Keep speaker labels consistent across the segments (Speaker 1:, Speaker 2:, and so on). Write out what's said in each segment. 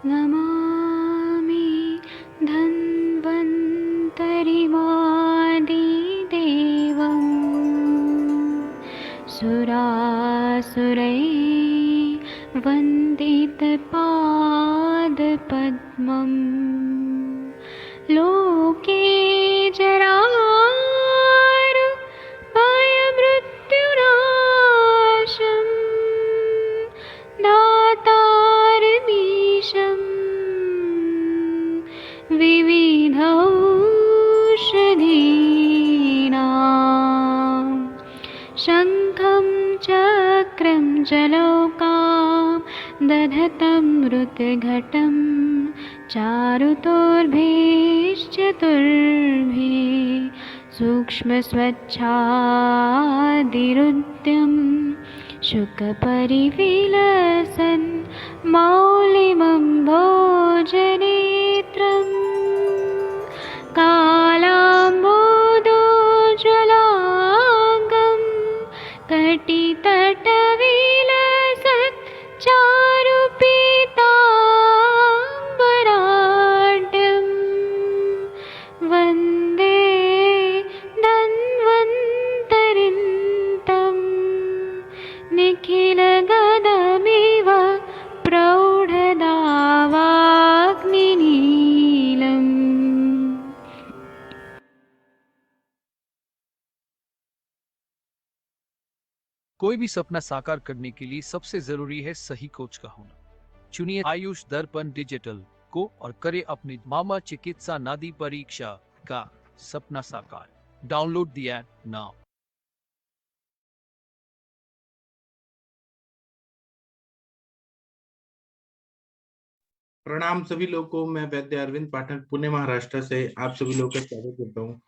Speaker 1: नमामि धन्वन्तरिमादिदेवम् सुरासुरैर्वन्दितपादपद्मम् लोके जरामृत्युनाशम् दातारमीशम् विविधौषधीनां शङ्खं चक्रं जलौकां दधतं मृतघटं चारुतोर्भिश्चतुर्भिः सूक्ष्मस्वच्छादिरुद्यं शुकपरिविलसन् मौलिमं भोजनेत्रम् कालाम्बोदोज्ज्वलाङ्गं कटितटविलसत् चारुपीताम्बराढ्यं वन्दे धन्वन्तरिन्तं निखिलगदमिव प्रौढदावाग्निनीलम्।
Speaker 2: कोई भी सपना साकार करने के लिए सबसे जरूरी है सही कोच का होना। चुनिए आयुष दर्पण डिजिटल को और करे अपनी मामा चिकित्सा नादी परीक्षा का सपना साकार। Download the app now.
Speaker 3: प्रणाम सभी लोगों को। मैं वैद्य अरविंद पाठक पुणे महाराष्ट्र से आप सभी लोगों का स्वागत करता हूँ।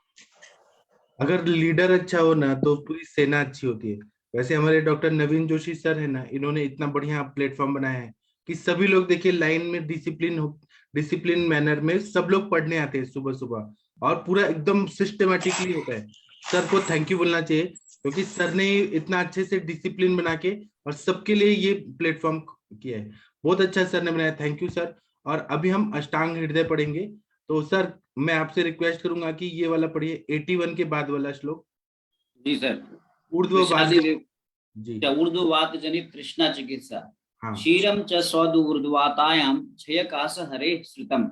Speaker 3: अगर लीडर अच्छा हो ना तो पूरी सेना अच्छी होती है। वैसे हमारे डॉक्टर नवीन जोशी सर है ना, इन्होंने इतना बढ़िया प्लेटफॉर्म बनाया है कि सभी लोग देखिए लाइन में डिसिप्लिन मैनर में सब लोग पढ़ने आते हैं सुबह सुबह और पूरा एकदम सिस्टमेटिकली होता है। सर को थैंक यू बोलना चाहिए क्योंकि सर ने इतना अच्छे से डिसिप्लिन बना के और सबके लिए ये प्लेटफॉर्म किया है। बहुत अच्छा सर ने बनाया, थैंक यू सर। और अभी हम अष्टांग हृदय पढ़ेंगे। तो सर मैं आपसे रिक्वेस्ट करूंगा कि ये वाला पढ़िए 81 के बाद वाला श्लोक।
Speaker 4: जी सर।
Speaker 3: ऊर्ध्ववात जी
Speaker 4: ऊर्ध्ववात जनित तृष्णा चिकित्सा।
Speaker 3: हाँ
Speaker 4: क्षीरम च स्वदूर्ध्वातायां क्षयकाश हरे श्रुतम।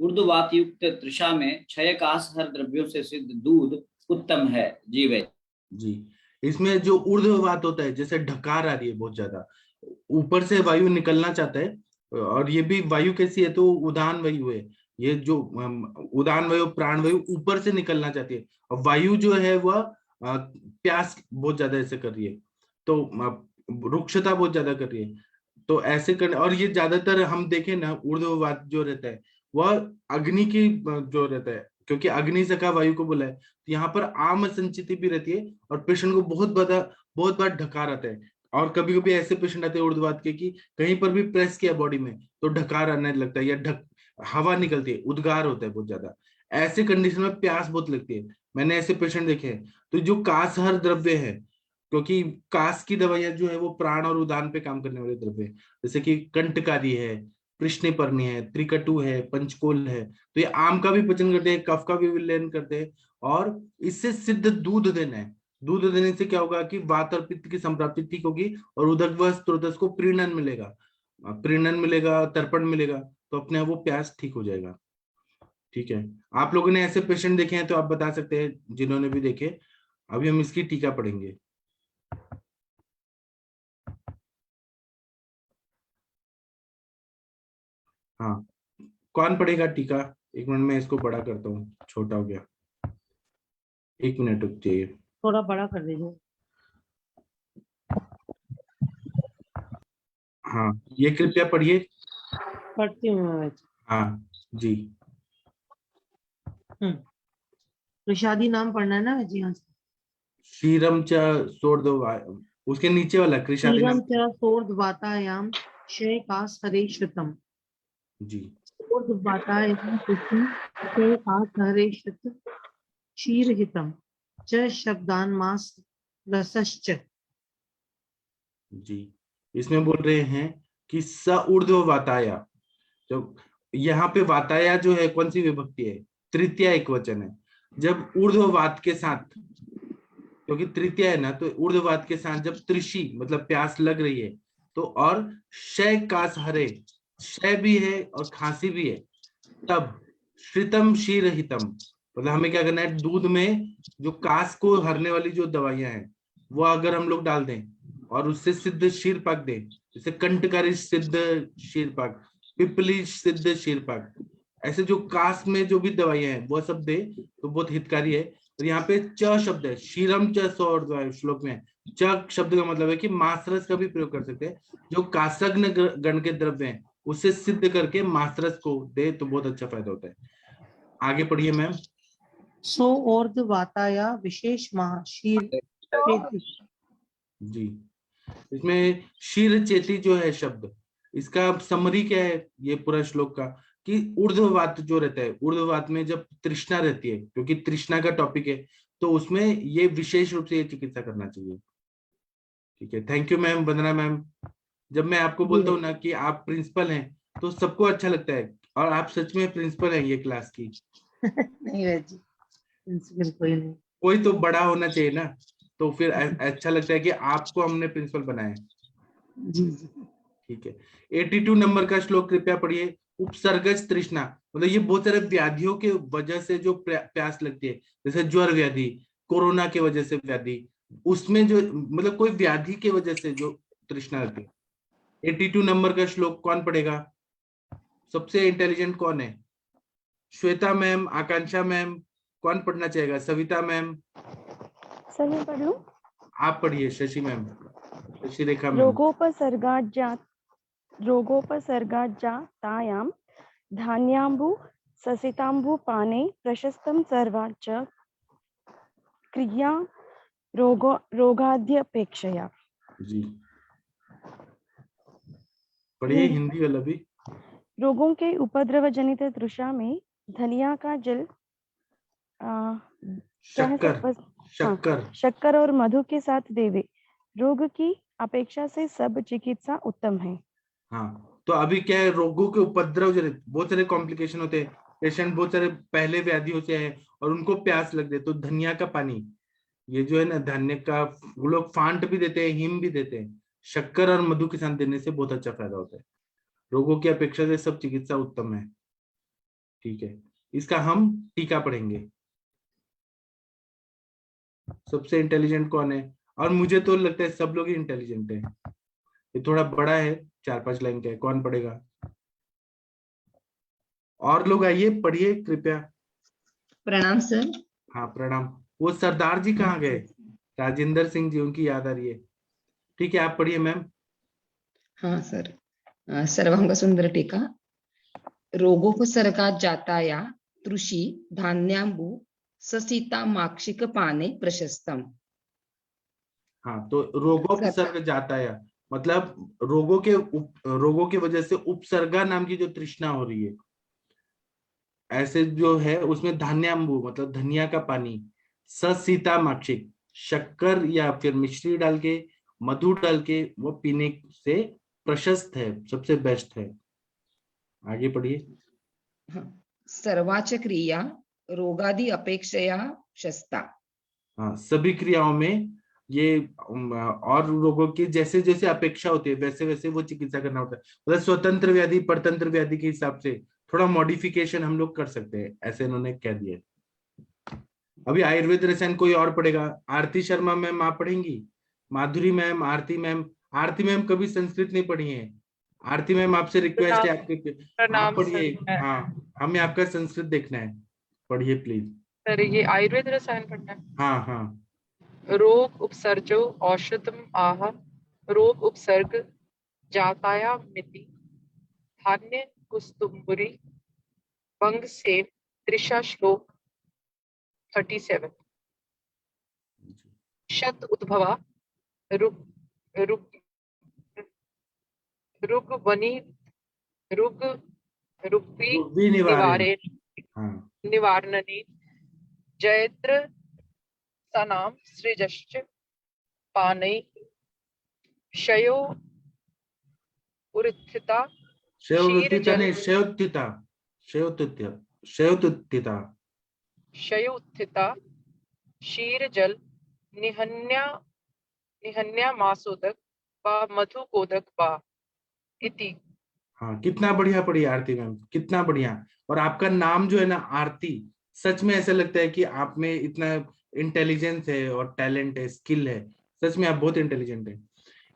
Speaker 4: ऊर्ध्ववात युक्त तृषा में क्षयकाश हर द्रव्यों से सिद्ध दूध उत्तम है। जी भाई
Speaker 3: जी। इसमें जो ऊर्ध्ववात होता है, जैसे ढकार आ रही है बहुत ज्यादा, ऊपर से वायु निकलना चाहता है। और ये भी वायु कैसी है तो उदान वायु है। ये जो उदान वायु प्राण वायु ऊपर से निकलना चाहती है और वायु जो है वह प्यास बहुत ज्यादा ऐसे कर रही है, तो रुक्षता बहुत ज्यादा कर रही है। तो ऐसे करने, और ये ज्यादातर हम देखें ना ऊर्ध्ववात जो रहता है वह अग्नि की जो रहता है, क्योंकि अग्नि सखा वायु को बोला है। तो यहाँ पर आम संचिति भी रहती है और पेशेंट को बहुत बार ढकार आता है। और कभी कभी ऐसे पेशेंट आते हैं ऊर्ध्ववात के कि कहीं पर भी प्रेस किया बॉडी में तो ढकार आने लगता है या हवा निकलती है, उद्गार होता है बहुत ज्यादा। ऐसे कंडीशन में प्यास बहुत लगती है। मैंने ऐसे पेशेंट देखे हैं। तो जो कासहर द्रव्य है, क्योंकि कास की दवाइयां जो है वो प्राण और उदान पे काम करने वाले द्रव्य है, जैसे कि कंटकारी है, कृष्णपर्णी है, त्रिकटु है, पंचकोल है। तो ये आम का भी पचन करते हैं, कफ का भी विलयन करते हैं और इससे सिद्ध दूध देना है। दूध देने से क्या होगा कि वात और पित्त की संप्राप्ति ठीक होगी और उदक स्त्रोत को प्रीणन मिलेगा, तर्पण मिलेगा, तो अपने आप वो प्यास ठीक हो जाएगा। ठीक है, आप लोगों ने ऐसे पेशेंट देखे हैं तो आप बता सकते हैं जिन्होंने भी देखे। अभी हम इसकी टीका पढ़ेंगे। हाँ, कौन पढ़ेगा टीका? एक मिनट में इसको बड़ा करता हूँ, छोटा हो गया। एक मिनट रुक जाइए,
Speaker 5: थोड़ा बड़ा कर दीजिए।
Speaker 3: हाँ ये कृपया पढ़िए।
Speaker 5: पढ़ती हूँ मैं।
Speaker 3: हाँ जी।
Speaker 5: प्रसादी नाम पढ़ना है ना जी? हाँ।
Speaker 3: क्षीरम च सोर्ध, उसके नीचे वाला कृषादि
Speaker 5: क्षीरम
Speaker 3: नाम
Speaker 5: च सोर्ध्वातायाम क्षयकाश हरे श्रुतम।
Speaker 3: जी।
Speaker 5: सोर्ध्वातायाम कृष्ण क्षयकाश हरे श्रुत क्षीरहितम च शब्दान मास रसश्च।
Speaker 3: जी, इसमें बोल रहे हैं कि स ऊर्ध्व वाताया, जब यहाँ पे वाताया जो है कौन सी विभक्ति है, तृतीया एक वचन है। जब ऊर्ध्ववात के साथ, क्योंकि तृतीया है ना, तो ऊर्ध्ववात के साथ जब त्रिशी मतलब प्यास लग रही है तो, और शय कास हरे, शय भी है और खांसी भी है, तब श्रितम शीर हितम, मतलब हमें क्या करना है, दूध में जो कास को हरने वाली जो दवाइयां हैं वो अगर हम लोग डाल दें और उससे सिद्ध शीर पाक दें, जैसे कंटकारी सिद्ध शीर पाक, पिपली सिद्ध शीर पाक, ऐसे जो कास में जो भी दवाइयां हैं वो सब दे तो बहुत हितकारी है। और यहाँ पे च शब्द है, शीरम च सौ श्लोक में, च शब्द का मतलब है कि मासरस का भी प्रयोग कर सकते हैं, जो कासग्न गण के द्रव्य हैं उससे सिद्ध करके मासरस को दे तो बहुत अच्छा फायदा होता है। आगे पढ़िए मैम।
Speaker 5: सो ऊर्ध्ववाताया विशेष महा शीर चेति।
Speaker 3: जी, इसमें शीर चेती जो है शब्द, इसका समरी क्या है ये पूरा श्लोक का, कि ऊर्ध्ववात जो रहता है, ऊर्ध्ववात में जब तृष्णा रहती है, क्योंकि तृष्णा का टॉपिक है, तो उसमें ये विशेष रूप से ये चिकित्सा करना चाहिए। ठीक है, thank you ma'am, Vandana ma'am. जब मैं आपको बोलता हूँ ना कि आप प्रिंसिपल हैं तो सबको अच्छा लगता है, और आप सच में प्रिंसिपल हैं ये क्लास की।
Speaker 5: नहीं है जी, प्रिंसिपल कोई नहीं।
Speaker 3: कोई तो बड़ा होना चाहिए ना, तो फिर अच्छा लगता है कि आपको हमने प्रिंसिपल बनाया।
Speaker 5: जी जी।
Speaker 3: ठीक है, 82 नंबर का श्लोक कृपया पढ़िए। उपसर्गज तृष्णा, मतलब ये बहुत सारे व्याधियों के वजह से जो प्यास लगती है, जैसे ज्वर व्याधि, कोरोना के वजह से व्याधि, उसमें जो मतलब कोई व्याधि के वजह से जो तृष्णा लगती है। 82 नंबर का श्लोक कौन पढ़ेगा? सबसे इंटेलिजेंट कौन है? श्वेता मैम, आकांक्षा मैम, कौन पढ़ना चाहेगा? सविता मैम,
Speaker 6: सर मैं पढ़ लूं?
Speaker 3: आप पढ़िए। शशि मैम, शशि रेखा मैम।
Speaker 6: रोगोपसर्गाज्जातायां धान्याम्बु ससिताम्बु पाने प्रशस्तं सर्वाच्च क्रिया रोगाद्यपेक्षया।
Speaker 3: जी पढ़िए हिंदी वाला भी।
Speaker 6: रोगों के उपद्रव जनित तृषा में धनिया का जल क्या है
Speaker 3: शक्कर,
Speaker 6: सर?
Speaker 3: शक्कर,
Speaker 6: शक्कर और मधु के साथ देवे, रोग की अपेक्षा से सब चिकित्सा उत्तम है।
Speaker 3: हाँ, तो अभी क्या है, रोगों के उपद्रव जनित बहुत सारे कॉम्प्लिकेशन होते हैं, पेशेंट बहुत सारे पहले व्याधियों से है और उनको प्यास लग गई, तो धनिया का पानी, ये जो है ना धनिया का, वो लोग फांट भी देते हैं, हिम भी देते हैं, शक्कर और मधु के साथ देने से बहुत अच्छा फायदा होता है। रोगों की अपेक्षा से सब चिकित्सा उत्तम है। ठीक है, इसका हम टीका पढ़ेंगे। सबसे इंटेलिजेंट कौन है? और मुझे तो लगता है सब लोग ही इंटेलिजेंट है। ये थोड़ा बड़ा है, 4-5 लाइन का है, कौन पढ़ेगा? और लोग आइए पढ़िए कृपया।
Speaker 7: प्रणाम सर।
Speaker 3: हाँ प्रणाम। वो सरदार जी कहाँ गए? राजेंद्र सिंह जी, उनकी याद आ रही है। ठीक है, आप पढ़िए मैम।
Speaker 7: हाँ सर। सर्वांग सुंदर टीका। रोगोपसर्गाज्जाताया तृषि धान्याम्बु ससीता माक्षिक पाने प्रशस्तम।
Speaker 3: हाँ, तो रोगोपसर्ग जाता है मतलब रोगों के वजह से उपसर्गा नाम की जो तृष्णा हो रही है, ऐसे जो है उसमें धान्याम्बु मतलब धनिया का पानी, ससीता माक्षिक, शक्कर या फिर मिश्री डाल के, मधु डाल के वो पीने से प्रशस्त है, सबसे बेस्ट है। आगे पढ़िए।
Speaker 7: हाँ, सर्वाच क्रिया रोगादि अपेक्षया शस्ता।
Speaker 3: हाँ, सभी क्रियाओं में ये और रोगों की जैसे जैसे अपेक्षा होती है वैसे वैसे वो चिकित्सा करना होता है, मतलब स्वतंत्र व्याधि परतंत्र व्याधि के हिसाब से थोड़ा मॉडिफिकेशन हम लोग कर सकते हैं, ऐसे इन्होंने कह दिया। अभी आयुर्वेद रसायन कोई और पढ़ेगा? आरती शर्मा मैम आप पढ़ेंगी? माधुरी मैम, आरती मैम। आरती मैम कभी संस्कृत नहीं पढ़ी है। आरती मैम आपसे रिक्वेस्ट है, आपके आप पढ़िए। हाँ, हमें आपका संस्कृत देखना है, पढ़िए प्लीज।
Speaker 8: सर ये आयुर्वेद रसायन पढ़ना है।
Speaker 3: हाँ हाँ।
Speaker 8: रोग उपसर्जो औषधम आह रोग उपसर्ग जाताया मिति धान्य कुस्तुम्बुरी भंग से त्रिशा श्लोक 37। शत उद्भवा रुग रुग रुगवनी रुग रुग्वी निवारे निवारणने जयत्र सनाम सृजश्च पानै शयो उरित्थिता
Speaker 3: शयोत्थिता नहीं, शयोत्थिता, शयोत्थिता, शयोत्थिता।
Speaker 8: क्षयोत्थिता क्षीरजल निहन्या मासोदक वा मधुकोदक वा इति।
Speaker 3: हाँ, कितना बढ़िया पढ़ी आरती मैम, कितना बढ़िया। और आपका नाम जो है ना आरती, सच में ऐसा लगता है कि आप में इतना इंटेलिजेंस है और टैलेंट है, स्किल है। सच में आप बहुत इंटेलिजेंट है।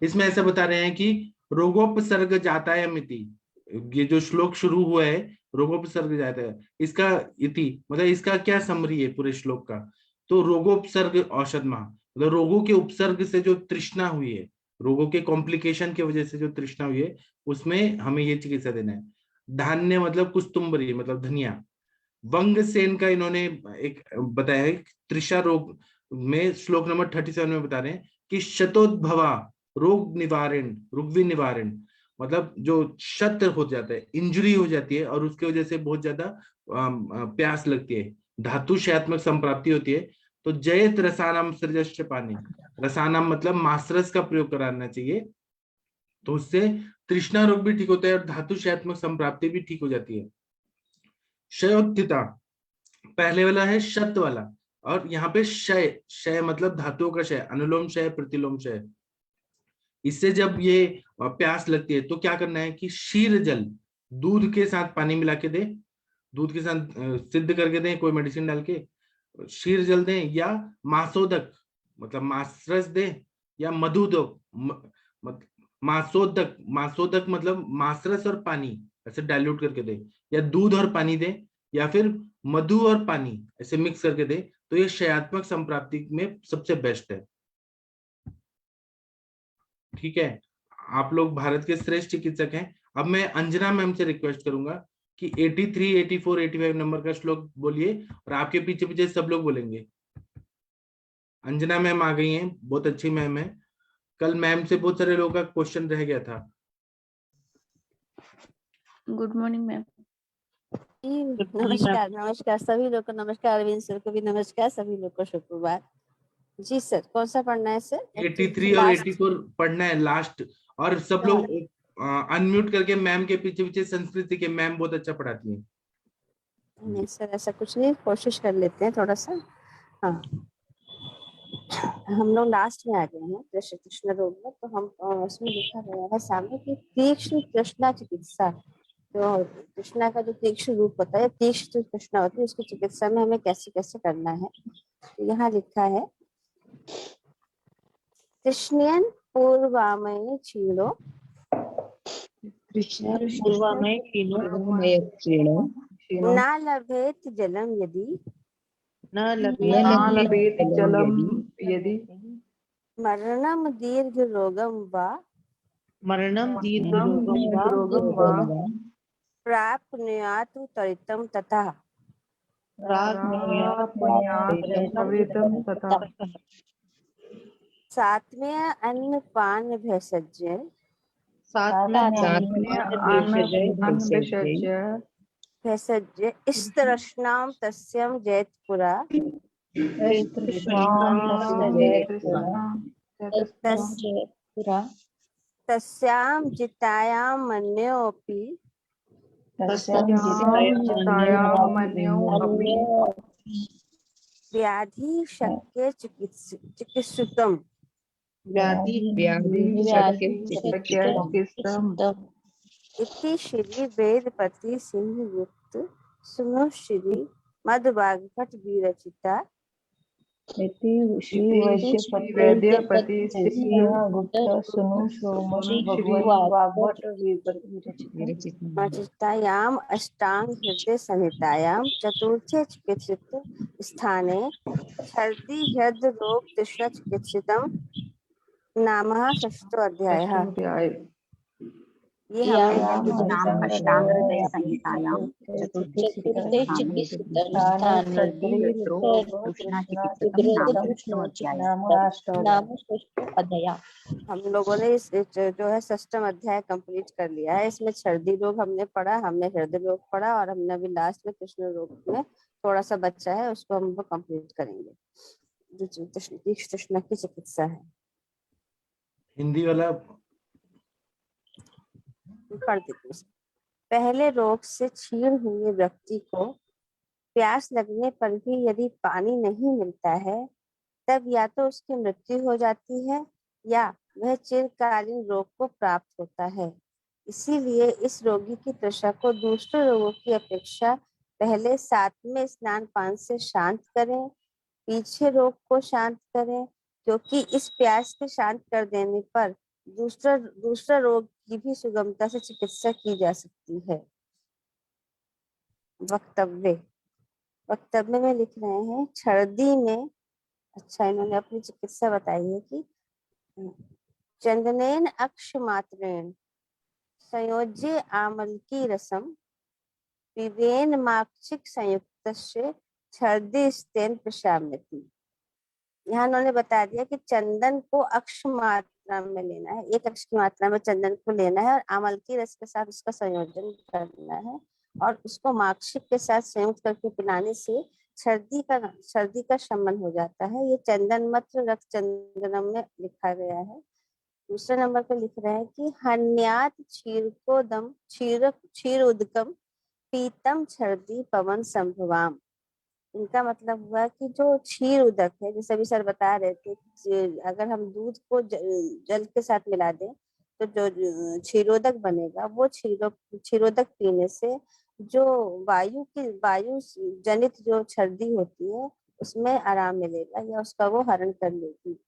Speaker 3: इसमें ऐसा बता रहे हैं कि रोगोपसर्ग जातायमिति, ये जो श्लोक शुरू हुआ है रोगोपसर्ग जाता है, इसका इति मतलब इसका क्या समरी है पूरे श्लोक का। तो रोगोपसर्ग औषधमा मतलब रोगों के उपसर्ग से जो तृष्णा हुई है, रोगों के कॉम्प्लिकेशन की वजह से जो तृष्णा हुई है, उसमें हमें ये चिकित्सा देना है। धान्य मतलब कुस्तुम्बरी मतलब धनिया। वंग सेन का इन्होंने एक बताया है, त्रिषा रोग में श्लोक नंबर 37 में बता रहे हैं कि शतोद्भवा रोग निवारण, रुग्वी निवारण मतलब जो शत हो जाता है, इंजरी हो जाती है और उसकी वजह से बहुत ज्यादा प्यास लगती है, धातु क्षयात्मक संप्राप्ति होती है। तो जयत रसानाम सृजश्च पानी, रसानाम मतलब मासरस का प्रयोग कराना चाहिए, तो उससे तृष्णा रोग भी ठीक होता है और धातु क्षयात्मक संप्राप्ति भी ठीक हो जाती है। क्षयोत्थिता पहले वाला है शत वाला, और यहाँ पे क्षय, क्षय मतलब धातुओं का क्षय, अनुलोम क्षय प्रतिलोम क्षय। इससे जब ये प्यास लगती है तो क्या करना है कि क्षीर जल, दूध के साथ पानी मिला के दे, दूध के साथ सिद्ध करके दें, कोई मेडिसिन डाल के क्षीर जल दें, या मासोदक मतलब मासरस दें, या मधुदक मासोदक, मासोदक मतलब मासरस और पानी ऐसे डाइल्यूट करके दे, या दूध और पानी दे, या फिर मधु और पानी ऐसे मिक्स करके दे, तो ये क्षयात्मक संप्राप्ति में सबसे बेस्ट है। ठीक है, आप लोग भारत के श्रेष्ठ चिकित्सक हैं। अब मैं अंजना मैम से रिक्वेस्ट करूंगा कि 83, 84, 85 नंबर का श्लोक बोलिए और आपके पीछे पीछे सब लोग बोलेंगे। अंजना मैम आ गई हैं, बहुत अच्छी मैम है। कल मैम से बहुत सारे लोगों का क्वेश्चन रह गया था।
Speaker 9: Good morning ma'am.
Speaker 5: नमस्कार, नमस्कार सभी लोग को, नमस्कार अरविंद सर को भी नमस्कार, सभी लोग को शुक्रवार। जी सर, कौन सा पढ़ना है सर?
Speaker 3: 83 और 84 पढ़ना है लास्ट। और सब लोग अनम्यूट करके मैम के पीछे पीछे संस्कृत के, मैम बहुत अच्छा पढ़ाती है।
Speaker 5: नहीं सर, ऐसा कुछ नहीं, कोशिश कर लेते हैं थोड़ा सा। हाँ, हम लोग लास्ट में आ गए हैं कृष्ण रोग में। तो हम उसमें लिखा गया है सामने कि तीक्ष्ण तृष्णा चिकित्सा, तो तृष्णा का जो तीक्ष्ण रूप होता है, तीक्ष्ण जो तृष्णा होती है, उसकी चिकित्सा में हमें कैसे कैसे करना है। तो यहाँ लिखा है तृष्णयन् पूर्वामय क्षीणो, न लभेत जलम यदि, मरणम दीर्घ रोगम वा, प्राप्नुयात् त्वरितं तथा। सात्म्य अन्न पान भेषज, भेषज स्तरश्नाम तस्यम जयतपुरा, तस्याम जितायां मन्योऽपि, व्याधि शक्य चिकित्सितम्। इति श्री वेदपति सिंह युक्त सुनो श्री मधुबागवत विरचिता, रचितायाम अष्टांग हृदय संहितायाम चतुर्थे चिकित्सित स्थाने छर्दी हृद रोग तृष्णा चिकित्सितम नामः षष्ठो अध्यायः। ये हमें
Speaker 10: अष्टांग हृदय संहितायां चतुर्थे स्थाने तृष्णा चिकित्सितम नाम षष्ठो अध्यायः।
Speaker 5: हम लोगों ने इस जो है षष्ठम अध्याय कंप्लीट कर लिया है। इसमें छर्दी रोग हमने पढ़ा, हमने हृदय रोग पढ़ा, और हमने अभी लास्ट में कृष्ण रोग में थोड़ा सा बच्चा है, उसको हम लोग कंप्लीट करेंगे, जो तृष्णा की चिकित्सा है।
Speaker 3: हिंदी वाला
Speaker 5: पढ़ देते हैं। पहले रोग से क्षीण हुए व्यक्ति को प्यास लगने पर भी यदि पानी नहीं मिलता है तब या तो उसकी मृत्यु हो जाती है या वह चिरकालीन रोग को प्राप्त होता है। इसीलिए इस रोगी की त्वचा को दूसरे रोगों की अपेक्षा पहले सातवें स्नान पान से शांत करें, पीछे रोग को शांत करें, क्योंकि इस प्यास के शांत कर देने पर दूसरा दूसरा रोग की भी सुगमता से चिकित्सा की जा सकती है। वक्तव्य वक्तव्य में लिख रहे हैं छर्दी में, अच्छा इन्होंने अपनी चिकित्सा बताई है कि चंदनेन अक्षमात्रेण संयोज्य आमलकी रसम पिबेन माक्षिक संयुक्तस्य छर्दी स्तेन प्रशाम्यति। यहाँ उन्होंने बता दिया कि चंदन को अक्ष मात्रा में लेना है, 1 अक्ष की मात्रा में चंदन को लेना है और आमलकी रस के साथ उसका संयोजन करना है और उसको माक्षिक के साथ संयुक्त करके पिलाने से सर्दी का शमन हो जाता है। ये चंदन मत्र रक्त चंदनम में लिखा गया है। दूसरे नंबर पे लिख रहे हैं कि हन्यात क्षीरकोदम क्षीर उदकम पीतम छर्दी पवन संभवाम। इनका मतलब हुआ कि जो क्षीर उदक है, जैसे अभी सर बता रहे थे, अगर हम दूध को जल के साथ मिला दें तो जो क्षीरोदक बनेगा, वो क्षीरोदक पीने से जो वायु जनित जो सर्दी होती है उसमें आराम मिलेगा या उसका वो हरण कर लेगी।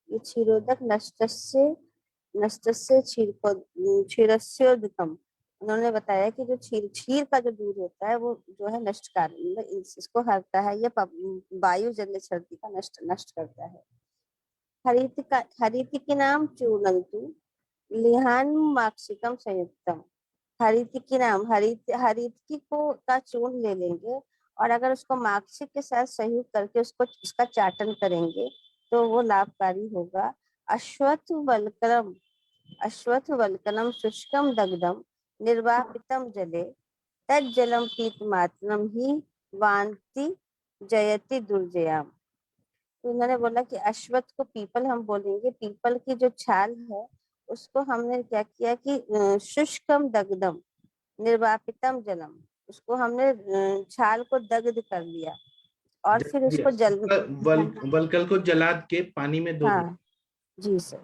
Speaker 5: ये क्षीरोदक नष्टस्य क्षीरस्योदकम। उन्होंने बताया कि जो क्षीर का जो दूध होता है वो जो है नष्टकारी, इसको हरता है, ये वायु जन्य सर्दी का नष्ट करता है। हरिति के नाम चूर्णंतु लिहान माक्षिकम संयुक्तम। हरिति का चूर्ण ले लेंगे और अगर उसको माक्षिक के साथ संयुक्त करके उसका चाटन करेंगे तो वो लाभकारी होगा। अश्वत्थ वल्कनम शुष्कम दग्धम निर्वापितम जले तज्जलम पीतमात्रम ही वांति जयति दुर्जयाम। तो उन्होंने बोला कि अश्वत्थ को पीपल हम बोलेंगे, पीपल की जो छाल है उसको हमने क्या किया कि शुष्कम दग्धम निर्वापितम जलम, उसको हमने छाल को दग्ध कर लिया और फिर उसको
Speaker 3: वलकल को जला के पानी में धो दिया।
Speaker 5: हाँ जी सर,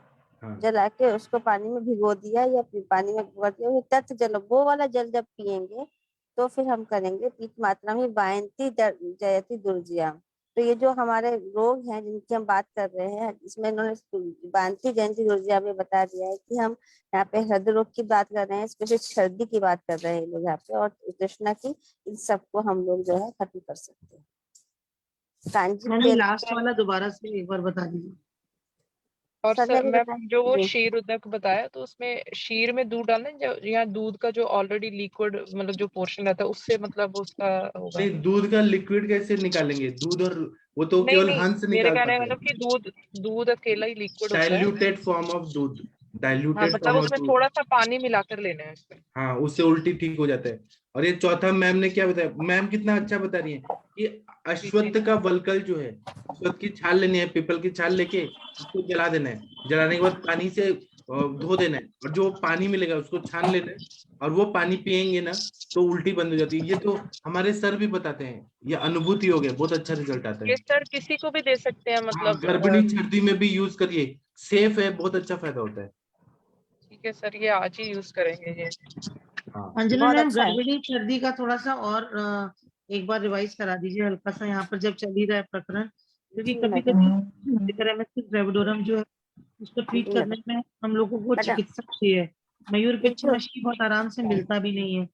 Speaker 5: जला के उसको पानी में भिगो दिया या फिर पानी में भिगो दिया, तत् जल, वो वाला जल जब पिएंगे तो फिर हम करेंगे पीत मात्रा में वायंती जयति दुर्जया। तो ये जो हमारे रोग हैं जिनकी हम बात कर रहे हैं, इसमें इन्होंने वायंती जयंती दुर्जया में बता दिया है कि हम यहाँ पे हृदय रोग की बात कर रहे हैं, स्पेशली सर्दी की बात कर रहे हैं लोग यहाँ पे, और तृष्णा की, इन सबको हम लोग जो है खत्म कर सकते हैं।
Speaker 9: लास्ट वाला दोबारा से एक बार बता दीजिए।
Speaker 8: और सर मैम जो वो शीर उदक बताया, तो उसमें शीर में दूध डालना या दूध का जो ऑलरेडी लिक्विड मतलब जो पोर्शन रहता है उससे मतलब उसका होगा?
Speaker 3: नहीं, दूध का लिक्विड कैसे निकालेंगे? दूध और वो तो केवल हंस निकाल पाता है।
Speaker 8: मतलब कि दूध अकेला ही लिक्विड होता है,
Speaker 3: डाइल्यूटेड फॉर्म ऑफ दूध, डाइल्यूटेड
Speaker 8: मतलब उसमें थोड़ा सा पानी मिलाकर लेना है उसमें।
Speaker 3: हाँ, उससे उल्टी ठीक हो जाता है। और ये चौथा मैम ने क्या बताया, मैम कितना अच्छा बता रही है कि अश्वत्थ का वलकल जो है, अश्वत्थ की छाल लेनी है, पीपल की छाल लेके उसको जला देना है, जलाने के बाद पानी से धो देना है और जो पानी मिलेगा उसको छान लेना है और वो पानी पियेंगे ना तो उल्टी बंद हो जाती है। ये तो हमारे सर भी बताते हैं, ये अनुभूति हो गया, बहुत अच्छा रिजल्ट आता है।
Speaker 8: ये सर किसी को भी दे सकते हैं मतलब?
Speaker 3: गर्भिणी सर्दी में भी यूज करिए, सेफ है, बहुत अच्छा फायदा होता है।
Speaker 8: ठीक है सर, ये आज ही यूज करेंगे ये।
Speaker 9: अंजना मैम, गर्भिणी सर्दी का थोड़ा सा और एक बार रिवाइज करा दीजिए हल्का सा, यहाँ पर जब चल ही रहा है प्रकरण, क्योंकि कभी कभी रेविडोरम जो है उसको ट्रीट करने में हम लोगों को चिकित्सक चाहिए, मयूर पिच्छ मछली बहुत आराम से मिलता भी नहीं है।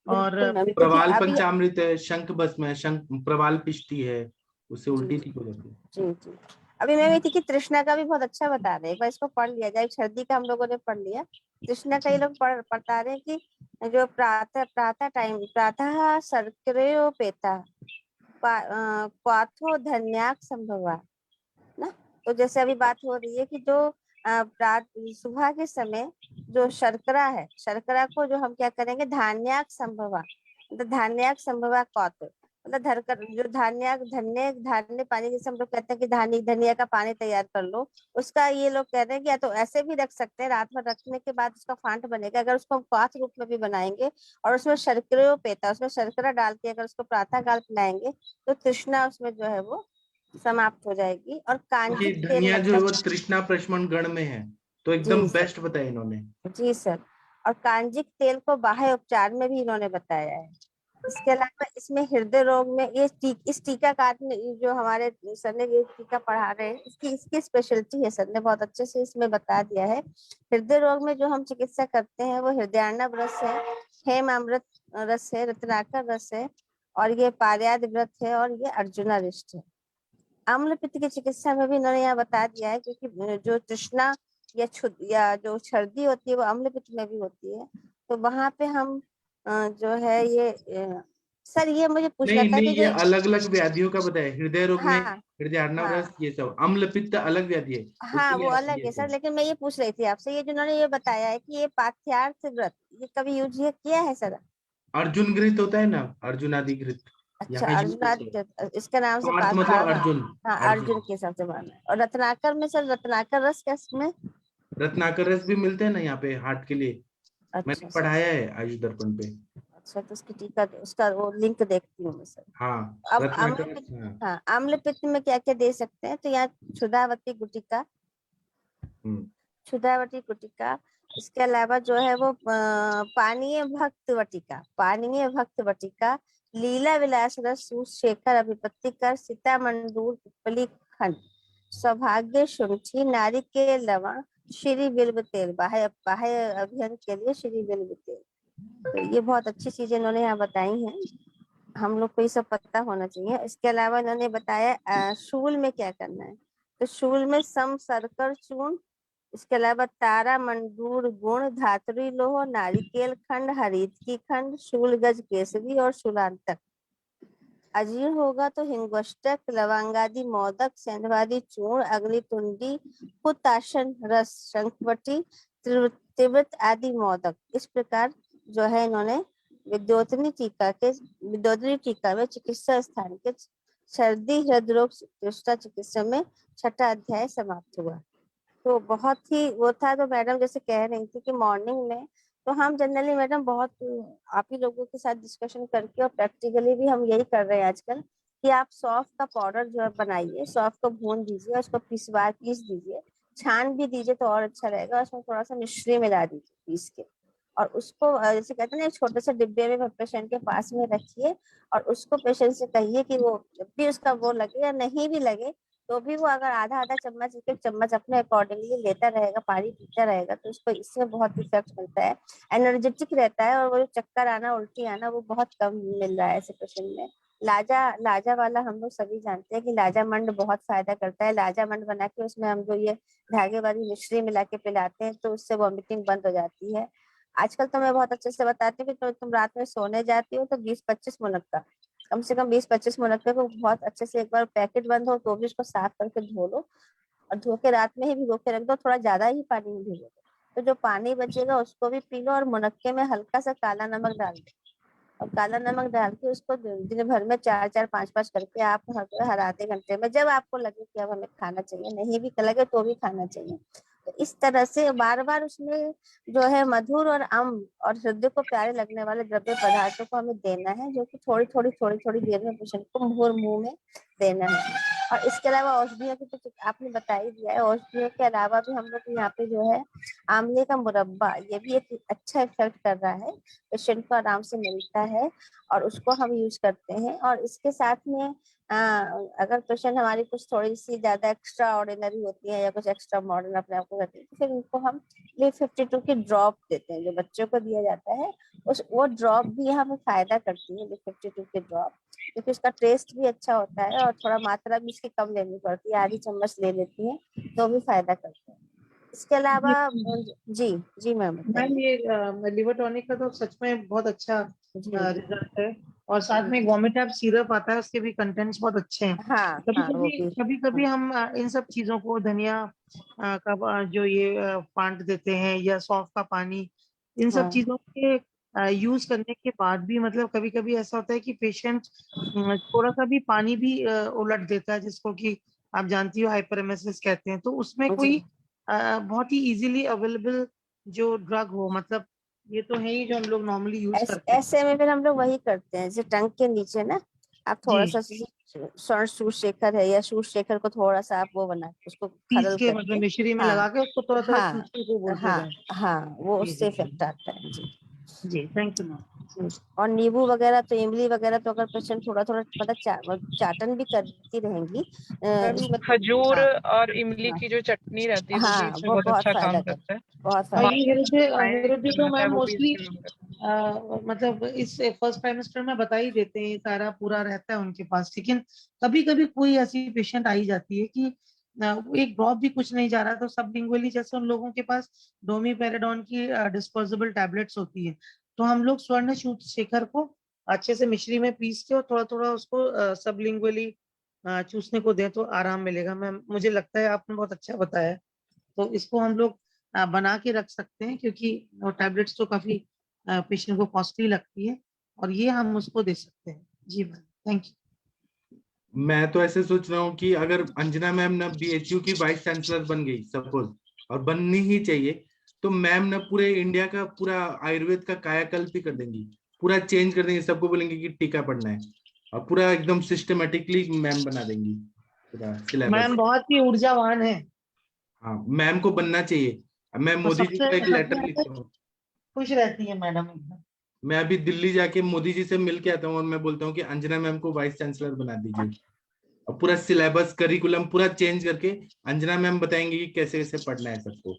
Speaker 9: और
Speaker 3: प्रवाल पंचामृत है, शंख भस्म है, शंख प्रवाल पिष्टी है, उससे उल्टी ठीक हो जाती है।
Speaker 5: जी जी। अभी मैं थी कि तृष्णा का भी बहुत अच्छा बता रहे हैं, एक बार इसको पढ़ लिया जाए। सर्दी का हम लोगों ने पढ़ लिया, तृष्णा का ये लोग पढ़ता रहे कि जो प्रातः सर्करेयोपेता क्वाथो धन्याक संभवा ना। तो जैसे अभी बात हो रही है कि जो सुबह के समय जो शर्करा है, शर्करा को जो हम क्या करेंगे, धान्याक संभवा, तो धान्याक संभवा क्वाथो, मतलब धरकर जो धान्य पानी, जैसे हम लोग कहते हैं कि धनिया का पानी तैयार कर लो, उसका ये लोग कह रहे हैं कि या तो ऐसे भी रख सकते हैं, रात भर रखने के बाद उसका फांट बनेगा। अगर उसको हम क्वाथ रूप में भी बनाएंगे और उसमें उसमें शर्करा डाल के अगर उसको प्रातः काल पिलाएंगे तो तृष्णा उसमें जो है वो समाप्त हो जाएगी। और
Speaker 3: कि
Speaker 5: कांजिक तेल
Speaker 3: धनिया जो है वो
Speaker 5: मतलब
Speaker 3: तृष्णा प्रशमन गण में है, तो एकदम
Speaker 5: जी सर,
Speaker 3: बेस्ट बताया इन्होंने।
Speaker 5: जी सर। और कांजिक तेल को बाह्य उपचार में भी इन्होंने बताया है। इसके अलावा इसमें हृदय रोग में इस टीकाकार ने जो हमारे सर ने ये टीका पढ़ा रहे हैं, इसकी स्पेशलिटी है, सर ने बहुत अच्छे से इसमें बता दिया है। हृदय रोग में जो हम चिकित्सा करते हैं वो हृदयार्णव रस है, हेम अमृत रस है, रत्नाकर रस है, और ये पार्याद व्रत है, और ये अर्जुनारिष्ट है। अम्ल पित्त की चिकित्सा में भी इन्होंने यहाँ बता दिया है, क्योंकि जो तृष्णा या जो सर्दी होती है वो अम्ल पित्त में भी होती है। तो वहां पे हम जो है ये सर ये मुझे पूछना
Speaker 3: नहीं
Speaker 5: था
Speaker 3: नहीं,
Speaker 5: कि
Speaker 3: ये
Speaker 5: जो
Speaker 3: अलग अलग व्याधियों का बताया, हृदय रोग में
Speaker 5: हाँ
Speaker 3: हृदयार्णव
Speaker 5: हाँ
Speaker 3: रस, ये सब अम्ल पित्त अलग व्याधि है, उसके
Speaker 5: हाँ
Speaker 3: लिए
Speaker 5: वो
Speaker 3: आप
Speaker 5: अलग
Speaker 3: ये
Speaker 5: है सर,
Speaker 3: सब।
Speaker 5: लेकिन मैं ये पूछ रही थी आपसे, ये जिन्होंने ये बताया है कि ये पाथ्यार्थ व्रत, ये कभी यूज किया है सर?
Speaker 3: अर्जुन घृत होता है ना, अर्जुन आदि घृत,
Speaker 5: अच्छा,
Speaker 3: यहाँ यूज होता है।
Speaker 5: अर्जुनादित्य इसके नाम से
Speaker 3: पार्थ मतलब
Speaker 5: पाथ्यार्थ।
Speaker 3: अर्जुन।
Speaker 5: हाँ, अर्जुन
Speaker 3: अर्जुन।
Speaker 5: के हिसाब से माना है। और रत्नाकर में सर, रत्नाकर रस कैसे?
Speaker 3: रत्नाकर रस भी मिलते हैं ना यहाँ पे हार्ट के लिए,
Speaker 5: अच्छा
Speaker 3: मैंने
Speaker 5: सर,
Speaker 3: पढ़ाया है आयुष दर्पण पे।
Speaker 5: अच्छा तो उसकी टीका उसका वो लिंक देखती हूँ मैं सर।
Speaker 3: हाँ
Speaker 5: अब अम्ल
Speaker 3: रत्नाकर रस,
Speaker 5: पित्त,
Speaker 3: हाँ।
Speaker 5: हाँ अम्ल पित्त में क्या क्या दे सकते हैं? तो यहाँ क्षुधावती गुटिका,
Speaker 3: हम्म।
Speaker 5: क्षुधावती गुटिका। इसके अलावा जो है वो पानीय भक्त वटिका, लीला विलास रस, शेखर अभिपत्ति कर, सीता मंडूर पिपली खंड, सौभाग्य शुंठी, नारिकेल लवण, श्री बिल्व तेल, बाह्य अभियान के लिए श्री बिल्व तेल। तो ये बहुत अच्छी चीजें इन्होंने यहाँ बताई हैं, हम लोग को ये सब पता होना चाहिए। इसके अलावा इन्होंने बताया शूल में क्या करना है। तो शूल में सम सरकर चूर्ण, इसके अलावा तारा मंडूर गुण, धातुरी लोह, नारिकेल खंड, हरीत की खंड, शूल गज केसरी और शूलांतक। अजीर्ण होगा तो हिंगोष्टक, लवंगादि मोदक, सेंधवादी चूर्ण, अग्नितुंडी, हुताशन रस, शंखवटी, त्रिवृत आदि मोदक। इस प्रकार जो है इन्होंने विद्योतनी टीका में चिकित्सा स्थान के सर्दी हृदरोग चिकित्सा में छठा अध्याय समाप्त हुआ। तो बहुत ही वो था। तो मैडम जैसे कह रही थी कि मॉर्निंग में तो हम जनरली मैडम बहुत आप ही लोगों के साथ डिस्कशन करके और प्रैक्टिकली भी हम यही कर रहे हैं आजकल कि आप सौंफ का पाउडर जो है बनाइए, सौंफ को भून दीजिए, उसको पीस दीजिए, छान भी दीजिए तो और अच्छा रहेगा। उसमें थोड़ा सा मिश्री मिला दीजिए पीस के, और उसको जैसे कहते हैं ना, एक छोटे से डिब्बे में पेशेंट के पास में रखिए, और उसको पेशेंट से कहिए कि वो जब भी उसका वो लगे या नहीं भी लगे तो भी वो अगर आधा आधा चम्मच, एक चम्मच अपने अकॉर्डिंगली लेता रहेगा, पानी पीता रहेगा, तो उसको इससे बहुत इफेक्ट मिलता है, एनर्जेटिक रहता है, और वो जो चक्कर आना उल्टी आना वो बहुत कम मिल रहा है ऐसे पेशेंट में। लाजा वाला हम लोग सभी जानते हैं कि लाजा मंड बहुत फायदा करता है। लाजा मंड बना के उसमें हम जो ये धागे वाली मिश्री मिला के पिलाते हैं तो उससे वॉमिटिंग बंद हो जाती है। आजकल तो मैं बहुत अच्छे से बताती हूँ कि तो तुम रात में सोने जाती हो तो 20-25 मुनक्का, कम से कम 20-25 मुनक्के को बहुत अच्छे से, एक बार पैकेट बंद हो तो भी उसको साफ करके धो लो, और धो के रात में ही भिगो के रख दो, थोड़ा ज्यादा ही पानी में भिगो दो, तो जो पानी बचेगा उसको भी पी लो, और मुनक्के में हल्का सा काला नमक डाल दो, और काला नमक डाल के उसको दिन भर में 4-4 5-5 करके आप हर आधे घंटे में, जब आपको लगे कि अब हमें खाना चाहिए, नहीं भी लगे तो भी खाना चाहिए, तो इस तरह से बार बार उसमें जो है मधुर और अम्ल और हृदय को प्यारे लगने वाले द्रव्य पदार्थों को हमें देना है, जो कि थोड़ी थोड़ी देर में पेशेंट को मुंह में देना है। और इसके अलावा औषधियों की तो आपने बता ही दिया है। औषधियों के अलावा भी हम लोग यहाँ पे जो है आंवले का मुरब्बा, ये भी एक अच्छा इफेक्ट कर रहा है, पेशेंट को आराम से मिलता है, और उसको हम यूज करते हैं। और इसके साथ में अगर पेशेंट हमारी कुछ थोड़ी सी ज्यादा एक्स्ट्रा ऑर्डिनरी होती है या कुछ एक्स्ट्रा मॉडर्न अपने आप को करती है, तो फिर उनको हम LIV52 की ड्रॉप देते हैं, जो बच्चों को दिया जाता है। वो ड्रॉप भी हमें फायदा करती है, LIV52 की ड्रॉप, क्योंकि उसका टेस्ट भी अच्छा होता है और थोड़ा मात्रा भी इसकी कम लेनी पड़ती है, आधी चम्मच ले लेती है तो भी फायदा करते हैं। इसके अलावा जी जी मैम
Speaker 9: मैम ये लिवर टॉनिक का तो सच में बहुत अच्छा
Speaker 5: जी
Speaker 9: रिजल्ट है, और साथ में वोमिटैब सिरप आता है, उसके भी कंटेंट्स बहुत अच्छे हैं।
Speaker 5: हाँ
Speaker 9: कभी
Speaker 5: हाँ वो
Speaker 9: कभी
Speaker 5: भी
Speaker 9: कभी कभी हम इन सब चीजों को धनिया का जो ये पांट देते हैं या सौंफ का पानी, इन सब
Speaker 5: हाँ
Speaker 9: चीजों के यूज करने के बाद भी मतलब कभी कभी ऐसा होता है कि पेशेंट थोड़ा सा भी पानी भी उलट देता है, जिसको कि आप जानती हो हाइपरेमेसिस कहते हैं, तो उसमें कोई बहुत ही इजीली अवेलेबल जो ड्रग हो, मतलब ये तो है ही जो हम लोग नॉर्मली यूज करते हैं।
Speaker 5: ऐसे में फिर हम लोग वही करते हैं, जैसे टंग के नीचे ना आप थोड़ा सा स्वर्ण सूर्शेखर है या सूर्शेखर को थोड़ा सा आप वो बना उसको
Speaker 9: पीस
Speaker 5: खरल
Speaker 9: के मतलब मिश्री में
Speaker 5: हाँ
Speaker 9: लगा के उसको थोड़ा थोड़ा
Speaker 5: हाँ
Speaker 9: चूसने को बोलते
Speaker 5: हाँ
Speaker 9: हैं।
Speaker 5: हाँ, वो
Speaker 9: जी,
Speaker 5: उससे
Speaker 9: जी,
Speaker 5: इफेक्ट आता है जी।
Speaker 9: जी थैंक यू मैम।
Speaker 5: और नींबू वगैरह तो इमली वगैरह तो अगर पेशेंट थोड़ा थोड़ा मतलब चाटन भी करती रहेंगी
Speaker 8: मैम
Speaker 5: उसमें
Speaker 8: खजूर
Speaker 5: हाँ
Speaker 8: और इमली की जो चटनी रहती है वो भी
Speaker 5: हाँ,
Speaker 8: इसमें
Speaker 5: वो
Speaker 8: बहुत
Speaker 5: बहुत
Speaker 8: अच्छा
Speaker 5: फायदा
Speaker 8: काम
Speaker 5: करता
Speaker 8: करता है।
Speaker 5: है, बहुत
Speaker 9: और
Speaker 5: फायदा
Speaker 9: ये हेरोदे तो
Speaker 8: बनाता है
Speaker 9: मैम
Speaker 8: वो भी
Speaker 9: मोस्टली
Speaker 8: इसमें काम करता है।
Speaker 9: मतलब इस फर्स्ट ट्राइमेस्टर में बता ही देते हैं, सारा पूरा रहता है उनके पास, लेकिन कभी कभी कोई ऐसी पेशेंट आई जाती है कि वो एक ड्रॉप भी कुछ नहीं जा रहा, तो सबलिंगुअली जैसे उन लोगों के पास डोमीपेराडोन की डिस्पोजेबल टैबलेट्स होती है, तो हम लोग स्वर्ण शेखर को अच्छे से मिश्री में पीस के और थोड़ा थोड़ा उसको सबलिंगुअली चूसने को दें तो आराम मिलेगा। मैम मुझे लगता है आपने बहुत अच्छा बताया, तो इसको हम लोग बना के रख सकते हैं, क्योंकि टैबलेट्स तो काफी पेशेंट को कॉस्टली लगती है, और ये हम उसको दे सकते हैं। जी मैम थैंक यू।
Speaker 3: मैं तो ऐसे सोच रहा हूँ कि अगर अंजना मैम ना बीएचयू की वाइस चांसलर बन गई सपोज, और बननी ही चाहिए, तो मैम ना पूरे इंडिया का पूरा आयुर्वेद का कायाकल्प ही कर देंगी, पूरा चेंज कर देंगे, सबको बोलेंगे कि टीका पढ़ना है, और पूरा एकदम सिस्टमेटिकली मैम बना देंगी पूरा सिलेबस।
Speaker 9: मैम बहुत ही ऊर्जावान है।
Speaker 3: हाँ, मैम को बनना चाहिए। मैं
Speaker 9: और
Speaker 3: मोदी जी को एक लेटर लिखता हूँ।
Speaker 9: खुश रहती है मैडम एकदम।
Speaker 3: मैं अभी दिल्ली जाके मोदी जी से मिल के आता हूँ और मैं बोलता हूँ कि अंजना मैम को वाइस चांसलर बना दीजिए, और पूरा सिलेबस करिकुलम पूरा चेंज करके अंजना मैम बताएंगे कि कैसे कैसे पढ़ना है सबको।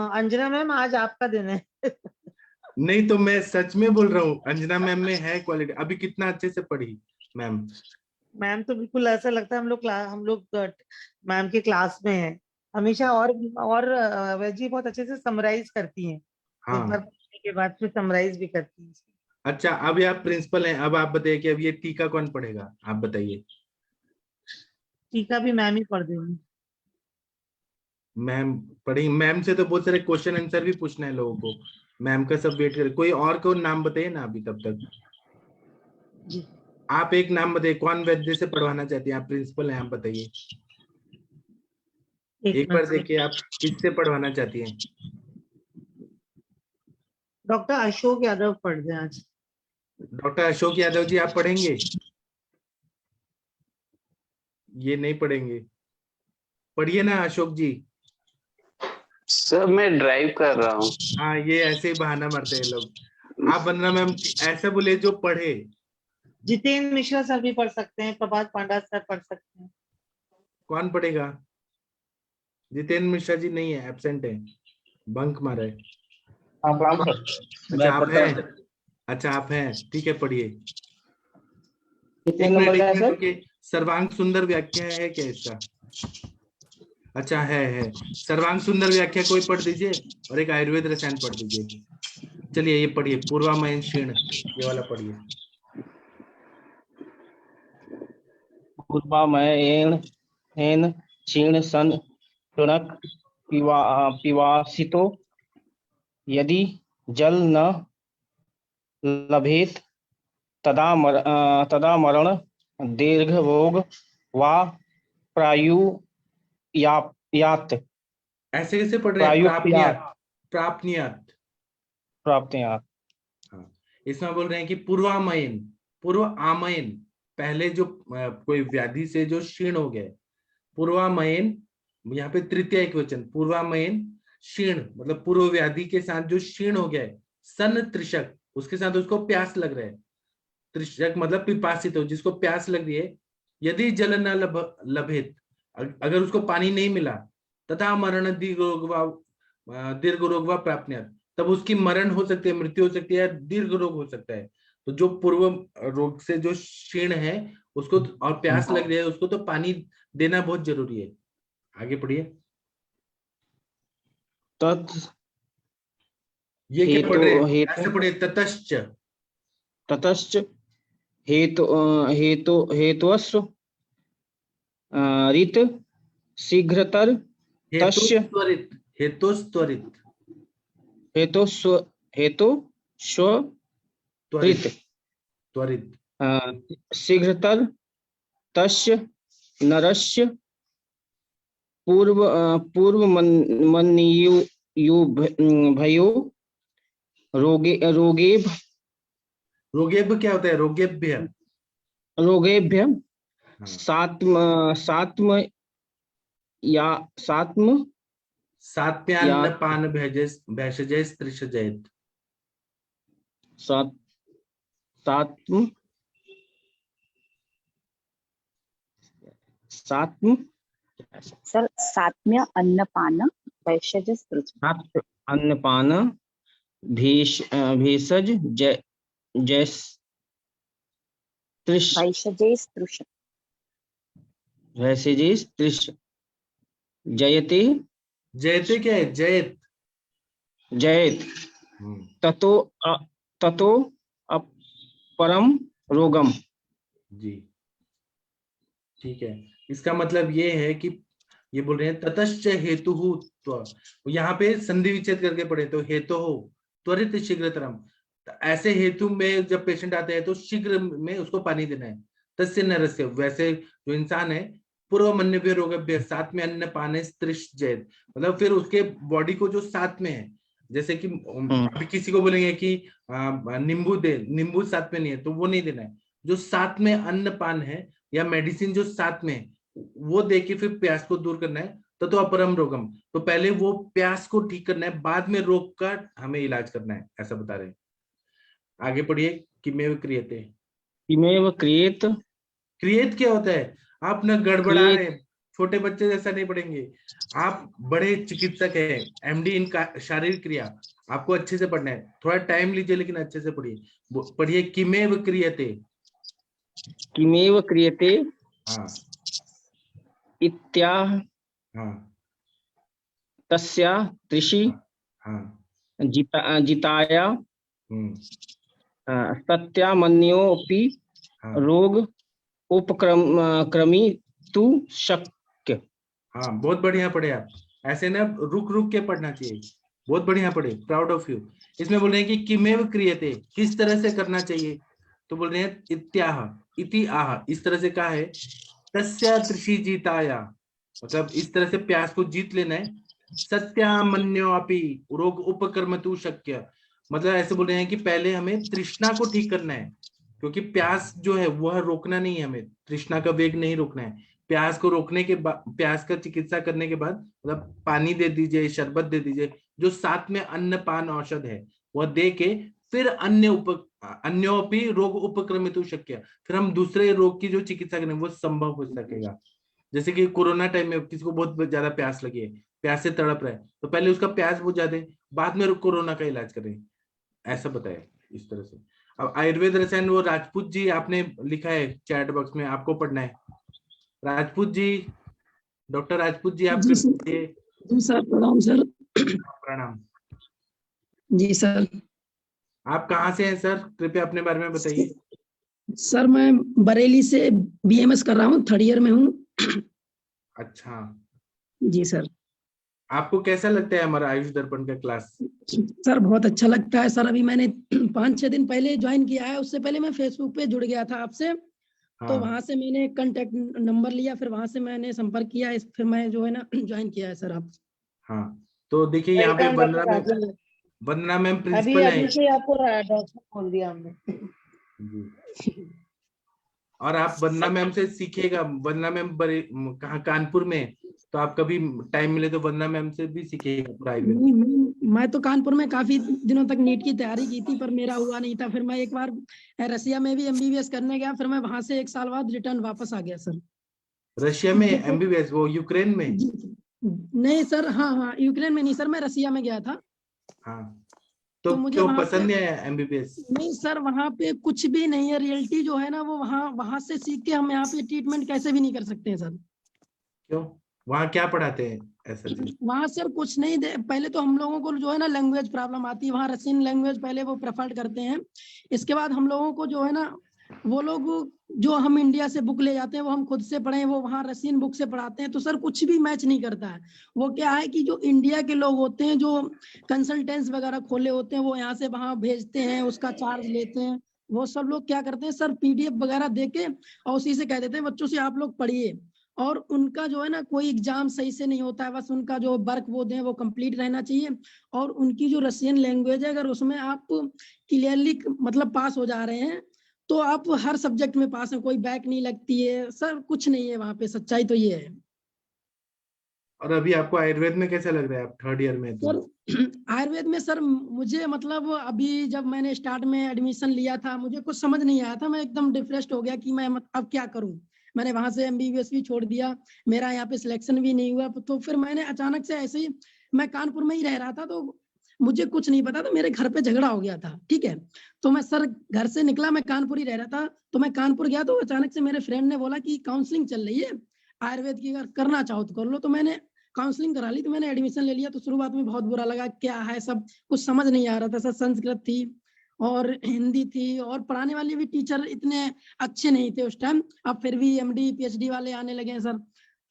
Speaker 9: अंजना मैम आज आपका दिन है।
Speaker 3: नहीं तो मैं सच में बोल रहा हूँ, अंजना मैम में है क्वालिटी। अभी कितना अच्छे से पढ़ी मैम।
Speaker 9: मैम तो बिल्कुल ऐसा लगता है हम लोग मैम के क्लास में है हमेशा, और वैजी बहुत अच्छे से समराइज करती हैं, एक बार
Speaker 3: हाँ
Speaker 9: पढ़ने के बाद फिर समराइज भी करती हैं।
Speaker 3: अच्छा, अभी आप प्रिंसिपल हैं, अब आप बताइए कि अब ये टीका कौन पढ़ेगा, आप बताइए।
Speaker 9: टीका भी मैम ही पढ़ देंगी।
Speaker 3: मैम पढ़ेंगी, मैम से तो बहुत सारे क्वेश्चन आंसर भी पूछना है लोगों को, मैम का सब वेट कर। कोई और को नाम बताइए ना अभी तब तक।
Speaker 9: जी
Speaker 3: आप एक नाम बताइए, कौन वैद्य से पढ़वाना चाहती हैं, आप प्रिंसिपल हैं, आप बताइए। एक बार देखिए आप किससे पढ़वाना चाहती हैं।
Speaker 9: डॉक्टर अशोक यादव पढ़ दें आज।
Speaker 3: डॉक्टर अशोक यादव जी आप पढ़ेंगे? ये नहीं पढ़ेंगे, पढ़िए ना अशोक जी।
Speaker 11: सर मैं ड्राइव कर रहा हूँ।
Speaker 3: हाँ, ये ऐसे ही बहाना मारते हैं लोग। आप वंदना मैम ऐसा बोले जो पढ़े।
Speaker 9: जितेंद्र मिश्रा सर भी पढ़ सकते हैं, प्रभात पांडा सर पढ़ सकते हैं।
Speaker 3: कौन पढ़ेगा? जितेंद्र मिश्रा जी नहीं है, एब्सेंट है, बंक मारा है। अच्छा आप हैं, अच्छा आप हैं, ठीक है पढ़िए। एक मिनट के सर्वांग सुंदर व्याख्या है क्या इसका? अच्छा है सर्वांग सुंदर व्याख्या कोई पढ़ दीजिए, और एक आयुर्वेद रसायन पढ़ दीजिए। चलिए ये पढ़िए, पूर्वामयन क्षीण, ये वाला पढ़िए।
Speaker 11: पूर्वामयेन क्षीण सन शुनक पिवासितो यदि जल न लभेत तदा मरण दीर्घ रोग वा प्रायुयात।
Speaker 3: ऐसे कैसे पढ़ रहे हैं? प्राप्नियात, प्राप्नियात,
Speaker 11: प्राप्तियात।
Speaker 3: हाँ, इसमें बोल रहे हैं कि पूर्वामयन, पूर्व आमयन, पहले जो कोई व्याधि से जो क्षीण हो गया, पूर्वामयन, यहाँ पे तृतीय एक वचन, पूर्वामयन क्षीण मतलब पूर्व व्याधि के साथ जो क्षीण हो गया है, सन त्रिशक, उसके साथ उसको प्यास लग रहा है, त्रिशक मतलब पिपासित हो, जिसको प्यास लग रही है, यदि जल न लभेत, अगर उसको पानी नहीं मिला, तथा मरण दीर्घ रोग व प्राप्त, तब उसकी मरण हो सकती है, मृत्यु हो सकती है, दीर्घ रोग हो सकता है। तो जो पूर्व रोग से जो क्षीण है उसको, और प्यास लग रही है उसको, तो पानी देना बहुत जरूरी है। आगे पढ़िए। ये क्या पढ़ रहे हैं? ऐसे पढ़िए, ततश्च,
Speaker 11: ततश्च हेतुस्व रित शीघ्रतर तस्य
Speaker 3: हेतुस्त्वरित, हेतुस्त्वरित,
Speaker 12: हेतु स्व
Speaker 3: त्वरित
Speaker 12: त्वरित
Speaker 3: त्वरित
Speaker 12: शीघ्रतर तस्य नरस्य पूर्व मन्यु भयो रोगेभ
Speaker 3: रोगेभ क्या होता है? रोगेभ्य
Speaker 12: रोगेभ्य
Speaker 3: हाँ।
Speaker 12: सात्म
Speaker 3: सात्म्यान्नपान भेषजैः त्रिषजैत्
Speaker 12: सात्म
Speaker 10: सर सात्म्य अन्नपान वैशज
Speaker 12: सात्म अन्नपान भेषज वैशजेस त्रिश जयते
Speaker 3: जयते क्या है? जयत
Speaker 12: जयत ततो अपरम रोगम।
Speaker 3: जी ठीक है, इसका मतलब ये है कि ये बोल रहे हैं ततश्च हेतु, यहाँ पे संधि विच्छेद करके पढ़े तो हेतु हो त्वरित शीघ्रतरम। ऐसे हेतु में जब पेशेंट आते हैं तो शीघ्र में उसको पानी देना है। तस्य नरस्य, वैसे जो इंसान है पूर्व मन्यभ्य रोगभ्य साथ में अन्न पाने त्रिश जैत, मतलब फिर उसके बॉडी को जो साथ में है, जैसे कि अभी किसी को बोलेंगे कि नींबू दे, नींबू साथ में नहीं है तो वो नहीं देना है। जो साथ में अन्न पान है या मेडिसिन जो साथ में है वो दे के फिर प्यास को दूर करना है। तो अपरम रोगम, तो पहले वो प्यास को ठीक करना है, बाद में रोग का हमें इलाज करना है, ऐसा बता रहे हैं। आगे पढ़िए। किमेव क्रियते।
Speaker 12: किमेव क्रियेत,
Speaker 3: क्रिएट क्या होता है? आप न गड़बड़ा रहे, छोटे बच्चे जैसा नहीं पढ़ेंगे, आप बड़े चिकित्सक हैं, एमडी इन शारीरिक क्रिया, आपको अच्छे से पढ़ना है। थोड़ा टाइम लीजिए लेकिन अच्छे से पढ़िए। पढ़िए किमेव क्रियते।
Speaker 12: किमेव क्रियते
Speaker 3: हाँ
Speaker 12: इत्याह
Speaker 3: हाँ
Speaker 12: तस्या त्रिषि
Speaker 3: हाँ
Speaker 12: जिताया सत्यामन्योऽपि रोग उपक्रमी तु शक्य।
Speaker 3: हाँ बहुत बढ़िया पढ़े आप, ऐसे ना रुक रुक के पढ़ना चाहिए। बहुत बढ़िया पढ़े, प्राउड ऑफ यू। इसमें बोल रहे हैं कि किमेव क्रियते, किस तरह से करना चाहिए, तो बोल रहे हैं इत्याह इति आह, इस तरह से कहा है। तस्या त्रिषि जीताया, मतलब इस तरह से प्यास को जीत लेना है। सत्यामन्योऽपि रोग उपक्रमतु शक्य, मतलब ऐसे बोल रहे हैं कि पहले हमें तृष्णा को ठीक करना है, क्योंकि प्यास जो है वह रोकना नहीं है, हमें तृष्णा का वेग नहीं रोकना है। प्यास को रोकने के बाद, प्यास का चिकित्सा करने के बाद मतलब पानी दे दीजिए, शरबत दे दीजिए, जो साथ में अन्न पान औषध है वह दे के फिर अन्योपि रोग उपक्रमितु शक्य, फिर हम दूसरे रोग की जो चिकित्सा करें वो संभव हो सकेगा। जैसे कि कोरोना टाइम में किसी को बहुत ज्यादा प्यास लगी है, प्यास से तड़प रहा है, तो पहले उसका प्यास बुझा दें, बाद में कोरोना का इलाज करें, ऐसा बताया इस तरह से। अब आयुर्वेद रसायन वो राजपूत जी आपने लिखा है चैट बॉक्स में, आपको पढ़ना है। राजपूत जी, डॉक्टर राजपूत जी, आप
Speaker 13: जी सर, प्रणाम सर।
Speaker 3: प्रणाम
Speaker 13: जी सर।
Speaker 3: आप कहाँ से हैं सर, कृपया अपने बारे में बताइए।
Speaker 13: सर मैं बरेली से बीएमएस कर रहा हूँ, 3rd ईयर में हूँ।
Speaker 3: अच्छा
Speaker 13: जी सर।
Speaker 3: आपको कैसा लगता है हमारा आयुष दर्पण का क्लास?
Speaker 13: सर बहुत अच्छा लगता है सर। अभी मैंने 5-6 दिन पहले ज्वाइन किया है, उससे पहले मैं फेसबुक पे जुड़ गया था आपसे। हाँ। तो वहां से मैंने कांटेक्ट नंबर लिया, फिर वहां से मैंने संपर्क किया, फिर मैं जो है ना ज्वाइन किया है सर आप।
Speaker 3: हाँ तो देखिए यहाँ पे वंदना मैम प्रिंसिपल है।
Speaker 9: अभी आपको डॉक्टर बोल दिया हमने।
Speaker 3: और आप वंदना मैम से सीखिएगा। वंदना मैम कहाँ, कानपुर में, तो आप कभी टाइम मिले तो वंदना मैम से भी सीखिएगा पूरा आयुर्वेद।
Speaker 13: मैं तो कानपुर में काफी दिनों तक नीट की तैयारी की थी, पर मेरा हुआ नहीं था। फिर मैं एक बार रसिया में भी एमबीबीएस करने गया, फिर मैं वहां से 1 साल बाद रिटर्न वापस आ गया सर।
Speaker 3: रशिया में एमबीबीएस, वो यूक्रेन में?
Speaker 13: नहीं सर, हाँ यूक्रेन में नहीं सर, मैं रसिया में गया था।
Speaker 3: हाँ तो मुझे पसंद नहीं आया एमबीबीएस?
Speaker 13: नहीं सर, वहाँ पे कुछ भी नहीं है, रियलिटी जो है ना वो वहाँ से सीख के हम यहाँ पे ट्रीटमेंट कैसे भी नहीं कर सकते हैं सर।
Speaker 3: क्यों? वहाँ क्या पढ़ाते हैं ऐसा?
Speaker 13: वहाँ सर कुछ नहीं पहले तो हम लोगों को जो है ना लैंग्वेज प्रॉब्लम आती है, वहाँ रशियन लैंग्वेज पहले वो प्रेफर्ड करते हैं। इसके बाद हम लोगों को जो है ना वो लोग जो हम इंडिया से बुक ले जाते हैं वो हम खुद से पढ़े, वो वहाँ रशियन बुक से पढ़ाते हैं, तो सर कुछ भी मैच नहीं करता है। वो क्या है कि जो इंडिया के लोग होते हैं, जो कंसल्टेंट्स वगैरह खोले होते हैं, वो यहाँ से वहाँ भेजते हैं, उसका चार्ज लेते हैं। वो सब लोग क्या करते हैं सर, पीडीएफ वगैरह देके और उसी से कह देते हैं बच्चों से आप लोग पढ़िए, और उनका जो है ना कोई एग्जाम सही से नहीं होता है। बस उनका जो वर्क वो दें वो कंप्लीट रहना चाहिए, और उनकी जो रशियन लैंग्वेज है, अगर उसमें आप क्लियरली मतलब पास हो जा रहे हैं तो आप हर सब्जेक्ट में पास हैं, कोई बैक नहीं लगती है सर, कुछ नहीं है वहाँ पे, सच्चाई तो ये है।
Speaker 3: और अभी आपको आयुर्वेद में कैसा लग रहा है, आप 3rd ईयर में तो?
Speaker 13: सर आयुर्वेद में सर मुझे मतलब अभी जब मैंने स्टार्ट में एडमिशन लिया था, मुझे कुछ समझ नहीं आया था, मैं एकदम डिप्रेस्ड हो गया कि मैं अब क्या करूं। मैंने वहां से एमबीबीएस भी छोड़ दिया, मेरा यहाँ पे सिलेक्शन भी नहीं हुआ, तो फिर मैंने अचानक से ऐसे ही, मैं कानपुर में ही रह रहा था तो मुझे कुछ नहीं पता था, मेरे घर पे झगड़ा हो गया था, ठीक है। तो मैं सर घर से निकला, मैं कानपुर ही रह रहा था, तो मैं कानपुर गया तो अचानक से मेरे फ्रेंड ने बोला कि काउंसलिंग चल रही है आयुर्वेद की, अगर करना चाहो तो कर लो। तो मैंने काउंसलिंग करा ली, तो मैंने एडमिशन ले लिया। तो शुरुआत में बहुत बुरा लगा, क्या है सब कुछ समझ नहीं आ रहा था सर, संस्कृत थी और हिंदी थी, और पढ़ाने वाले भी टीचर इतने अच्छे नहीं थे उस टाइम। अब फिर भी एमडी पीएचडी वाले आने लगे हैं सर,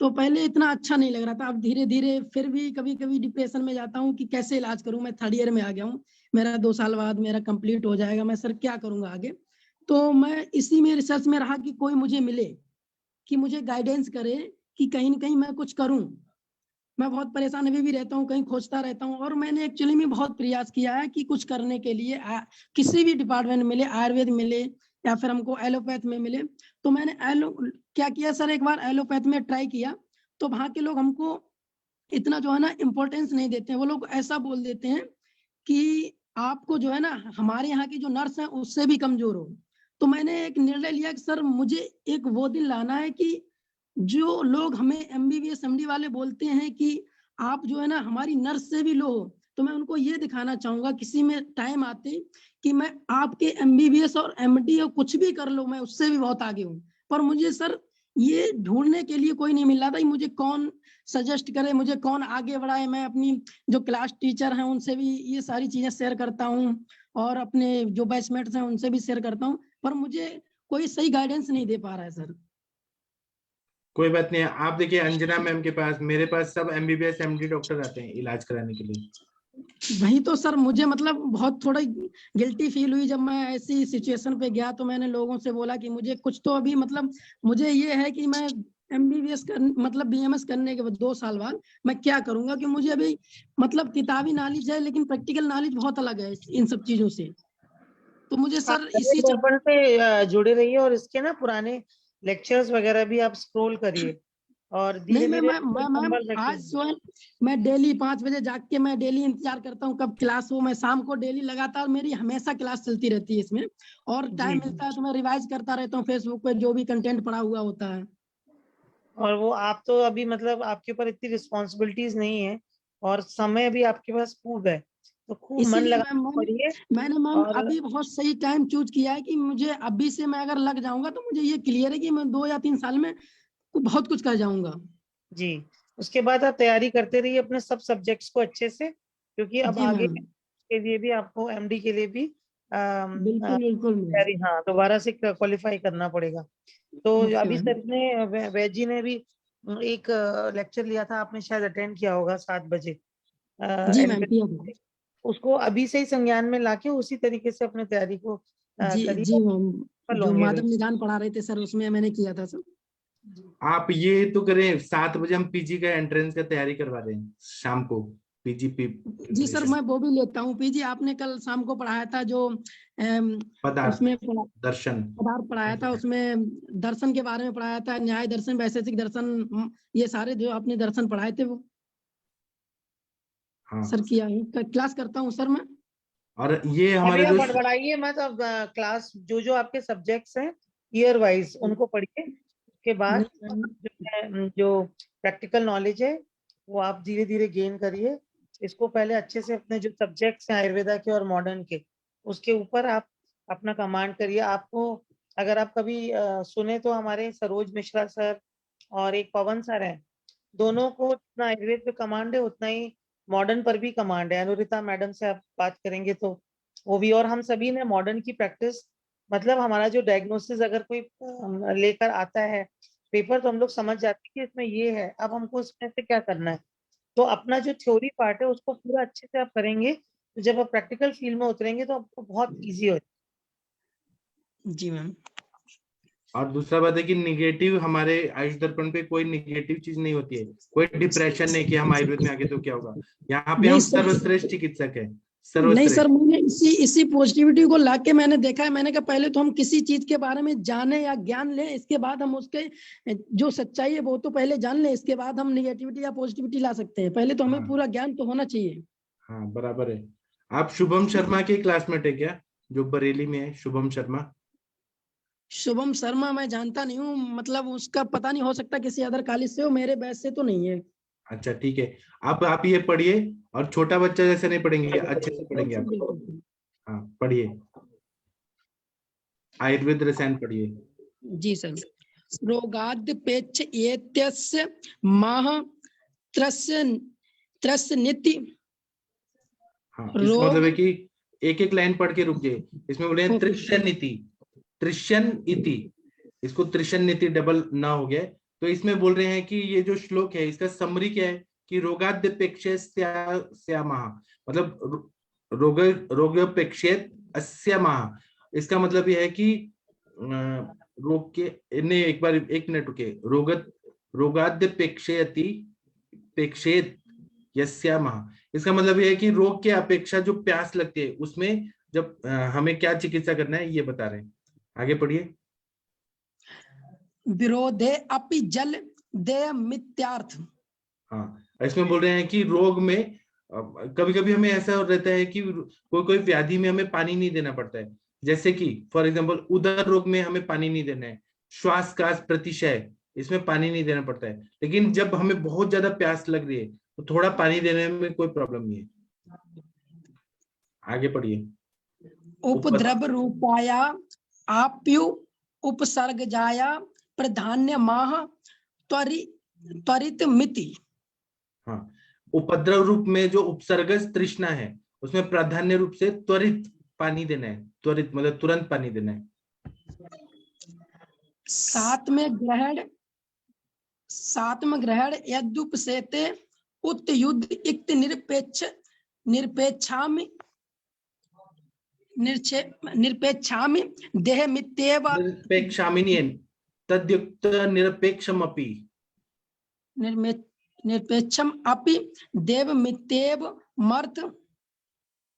Speaker 13: तो पहले इतना अच्छा नहीं लग रहा था। अब धीरे धीरे फिर भी कभी कभी डिप्रेशन में जाता हूँ कि कैसे इलाज करूँ। मैं 3rd ईयर में आ गया हूँ, मेरा 2 साल बाद मेरा कंप्लीट हो जाएगा, मैं सर क्या करूंगा आगे। तो मैं इसी में रिसर्च में रहा कि कोई मुझे मिले, कि मुझे गाइडेंस करे कि कहीं ना कहीं मैं कुछ करूं। मैं बहुत परेशान अभी भी रहता हूँ, कहीं खोजता रहता हूँ, और मैंने एक्चुअली में बहुत प्रयास किया है कि कुछ करने के लिए किसी भी डिपार्टमेंट मिले, आयुर्वेद मिले या फिर हमको एलोपैथ में मिले। तो मैंने क्या किया सर, एक बार एलोपैथ में ट्राई किया, तो वहाँ के लोग हमको इतना जो है ना इम्पोर्टेंस नहीं देते हैं। वो लोग ऐसा बोल देते हैं कि आपको जो है ना हमारे यहाँ की जो नर्स है उससे भी कमजोर हो। तो मैंने एक निर्णय लिया कि सर मुझे एक वो दिन लाना है कि जो लोग हमें एमबीबीएस एमडी वाले बोलते हैं कि आप जो है ना हमारी नर्स से भी लो हो, तो मैं उनको ये दिखाना चाहूंगा किसी में टाइम आते कि मैं आपके एमबीबीएस और एमडी और कुछ भी कर लो, मैं उससे भी बहुत आगे हूँ। पर मुझे सर ये ढूंढने के लिए कोई नहीं मिल रहा था, मुझे कौन सजेस्ट करे, मुझे कौन आगे बढ़ाए। मैं अपनी जो क्लास टीचर हैं उनसे भी ये सारी चीजें शेयर करता हूँ, और अपने जो बैचमेट्स हैं उनसे भी शेयर करता हूँ, पर मुझे कोई सही गाइडेंस नहीं दे पा रहा है सर।
Speaker 3: कोई बात नहीं, आप देखिए अंजना मैम के पास, मेरे पास सब एमबीबीएस एमडी डॉक्टर आते हैं इलाज कराने के लिए।
Speaker 13: वही तो सर मुझे मतलब बहुत थोड़ा गिल्टी फील हुई जब मैं ऐसी सिचुएशन पे गया, तो मैंने लोगों से बोला कि मुझे कुछ तो अभी मतलब मुझे ये है कि मैं एमबीबीएस मतलब बीएमएस करने के बाद 2 साल बाद मैं क्या करूंगा, कि मुझे अभी मतलब किताबी नॉलेज है लेकिन प्रैक्टिकल नॉलेज बहुत अलग है इन सब चीजों से। तो मुझे सर इसी
Speaker 9: दर्पण पे जुड़े रहिए, और इसके ना पुराने लेक्चर्स वगैरह भी आप स्क्रॉल करिए, और धीरे
Speaker 13: नहीं
Speaker 9: धीरे
Speaker 13: मैं आज स्वयं मैं डेली 5 बजे जाग के मैं डेली इंतजार करता हूँ कब क्लास हो। मैं शाम को डेली लगातार मेरी हमेशा क्लास चलती रहती है इसमें, और टाइम मिलता है तो मैं रिवाइज करता रहता हूँ फेसबुक पे जो भी कंटेंट पड़ा हुआ होता है।
Speaker 9: और वो आप तो अभी मतलब आपके ऊपर इतनी रिस्पॉन्सिबिलिटीज नहीं है, और समय भी आपके पास खूब है, तो खूब मन
Speaker 13: इसीलिए
Speaker 9: लगा पढ़िए।
Speaker 13: मैंने मैम
Speaker 9: और
Speaker 13: अभी बहुत सही टाइम चूज किया है कि मुझे अभी से मैं अगर लग जाऊंगा तो मुझे ये क्लियर है कि मैं 2 या 3 साल में बहुत कुछ कर जाऊंगा।
Speaker 9: जी, उसके बाद आप तैयारी करते रहिए अपने सब सब्जेक्ट्स को अच्छे से, क्योंकि अब
Speaker 13: जी
Speaker 9: आगे
Speaker 13: मैम,
Speaker 9: के लिए भी आपको एमडी के लिए भी
Speaker 13: बिल्कुल बिल्कुल मैम।
Speaker 9: तैयारी, हाँ, दोबारा से क्वालिफाई करना पड़ेगा। तो
Speaker 13: ओके
Speaker 9: अभी
Speaker 13: मैम।
Speaker 9: सर ने वैद जी ने भी एक लेक्चर लिया था, आपने शायद अटेंड किया होगा 7 बजे।
Speaker 13: जी मैम
Speaker 9: एमडी
Speaker 13: किया था।
Speaker 9: उसको अभी से ही संज्ञान में लाके उसी तरीके से अपने तैयारी को करिए,
Speaker 13: जी मैम,
Speaker 9: सफल
Speaker 13: जो
Speaker 9: होंगे
Speaker 13: माधव
Speaker 9: बिल्कुल।
Speaker 13: निदान पढ़ा रहे थे सर उसमें मैंने किया था सर।
Speaker 3: आप ये तो करें, 7 बजे हम पीजी का एंट्रेंस का तैयारी करवा रहे हैं शाम को, पीजी
Speaker 13: जी सर
Speaker 3: प्रिपरेशन।
Speaker 13: मैं वो भी लेता हूँ पीजी। आपने कल शाम को पढ़ाया था जो
Speaker 3: पदार्थ
Speaker 13: उसमें
Speaker 3: दर्शन।
Speaker 13: पदार्थ पढ़ाया था, उसमें दर्शन के बारे में पढ़ाया था, न्याय दर्शन वैशेषिक दर्शन, ये सारे जो आपने दर्शन पढ़ाए थे वो
Speaker 3: हाँ
Speaker 13: सर किया है, क्लास करता हूँ सर मैं।
Speaker 3: और ये
Speaker 9: अभी
Speaker 3: हमारे
Speaker 9: आप
Speaker 3: जो
Speaker 9: बड़बड़ाइए मत, अब क्लास जो आपके सब्जेक्ट्स हैं ईयर वाइज उनको पढ़िए, उसके बाद जो प्रैक्टिकल नॉलेज है वो आप धीरे धीरे गेन करिए। इसको पहले अच्छे से अपने जो सब्जेक्ट्स हैं आयुर्वेदा के और मॉडर्न के, उसके ऊपर आप अपना कमांड करिए। आपको अगर आप कभी सुने तो हमारे सरोज मिश्रा सर और एक पवन सर हैं, दोनों को जितना आयुर्वेद पे कमांड है उतना ही मॉडर्न पर भी कमांड है। अनुरिता मैडम से आप बात करेंगे तो वो भी, और हम सभी ने मॉडर्न की प्रैक्टिस मतलब हमारा जो डायग्नोसिस अगर कोई लेकर आता है पेपर, तो हम लोग समझ जाते हैं कि इसमें ये है, अब हमको इसमें से क्या करना है। तो अपना जो थ्योरी पार्ट है उसको पूरा अच्छे से आप करेंगे, तो जब आप प्रैक्टिकल फील्ड में उतरेंगे तो आपको बहुत इजी हो।
Speaker 13: जी मैम।
Speaker 3: और दूसरा बात है कि निगेटिव हमारे आयुष दर्पण पे कोई निगेटिव चीज नहीं होती है, कोई डिप्रेशन नहीं कि हम आयुर्वेद में आगे तो क्या होगा। यहाँ पे हम सर्वश्रेष्ठ चिकित्सक है,
Speaker 13: नहीं सर, मैंने इसी पॉजिटिविटी को लाके मैंने देखा है। मैंने कहा पहले तो हम किसी चीज के बारे में जाने या ज्ञान लें, इसके बाद हम उसके जो सच्चाई है वो तो पहले जान लें, इसके बाद हम निगेटिविटी या पॉजिटिविटी ला सकते हैं। पहले तो हमें पूरा ज्ञान तो होना चाहिए।
Speaker 3: हाँ बराबर है। आप शुभम शर्मा के क्लासमेट है क्या, जो बरेली में है? शुभम शर्मा,
Speaker 13: शुभम शर्मा मैं जानता नहीं हूँ, मतलब उसका पता नहीं, हो सकता किसी अदर कॉलेज से हो, मेरे बैच से तो नहीं है।
Speaker 3: अच्छा ठीक है। आप ये पढ़िए, और छोटा बच्चा जैसे नहीं पढ़ेंगे, अच्छे से पढ़ेंगे आप। हाँ पढ़िए, आयुर्वेद रसायन पढ़िए।
Speaker 13: जी सर। रोगाद्यपेक्ष एत्यस्य माह त्रस्य नीति।
Speaker 3: हाँ इसका मतलब है कि एक एक लाइन पढ़ के रुक जाइए। इसमें बोले हैं त्रिशन नीति, त्रिशन इति, इसको त्रिशन नीति डबल ना हो गया। तो इसमें बोल रहे हैं कि ये जो श्लोक है इसका समरी क्या है कि रोगाद्यपेक्षस्यामः, मतलब रोगपेक्षेत अस्यामः, इसका मतलब यह है कि रोग के, नहीं एक बार, एक मिनट रुके, रोगाद्यपेक्षेति पेक्षेत यस्यामः, इसका मतलब यह है कि रोग के अपेक्षा जो प्यास लगती है उसमें जब हमें क्या चिकित्सा करना है ये बता रहे हैं। आगे पढ़िए।
Speaker 13: विरोधे अपि जल देय मिथ्यार्थ।
Speaker 3: हाँ इसमें बोल रहे हैं कि रोग में कभी कभी हमें ऐसा रहता है कि कोई व्याधि में हमें पानी नहीं देना पड़ता है, जैसे कि फॉर एग्जांपल उदर रोग में हमें पानी नहीं देना है, श्वास काश प्रतिशय इसमें पानी नहीं देना पड़ता है। लेकिन जब हमें बहुत ज्यादा प्यास लग रही है तो थोड़ा पानी देने में कोई प्रॉब्लम नहीं है। आगे पढ़िए।
Speaker 13: उपद्रव रूपाया आप्यु उपसर्गजाया प्राधान्य माह त्वरित मिति।
Speaker 3: हाँ उपद्रव रूप में जो उपसर्गज तृष्णा है उसमें प्राधान्य रूप से त्वरित पानी देना है। त्वरित मतलब तुरंत पानी देना है।
Speaker 13: सातम ग्रहण यदुपसेते उत युद्ध इक्त निरपेक्षामि देह मित्येव
Speaker 3: निरपेक्षामि नहीं, तद्युक्त निरपेक्षमपि,
Speaker 13: निरपेक्षम अपि देव मित्येव मर्थ।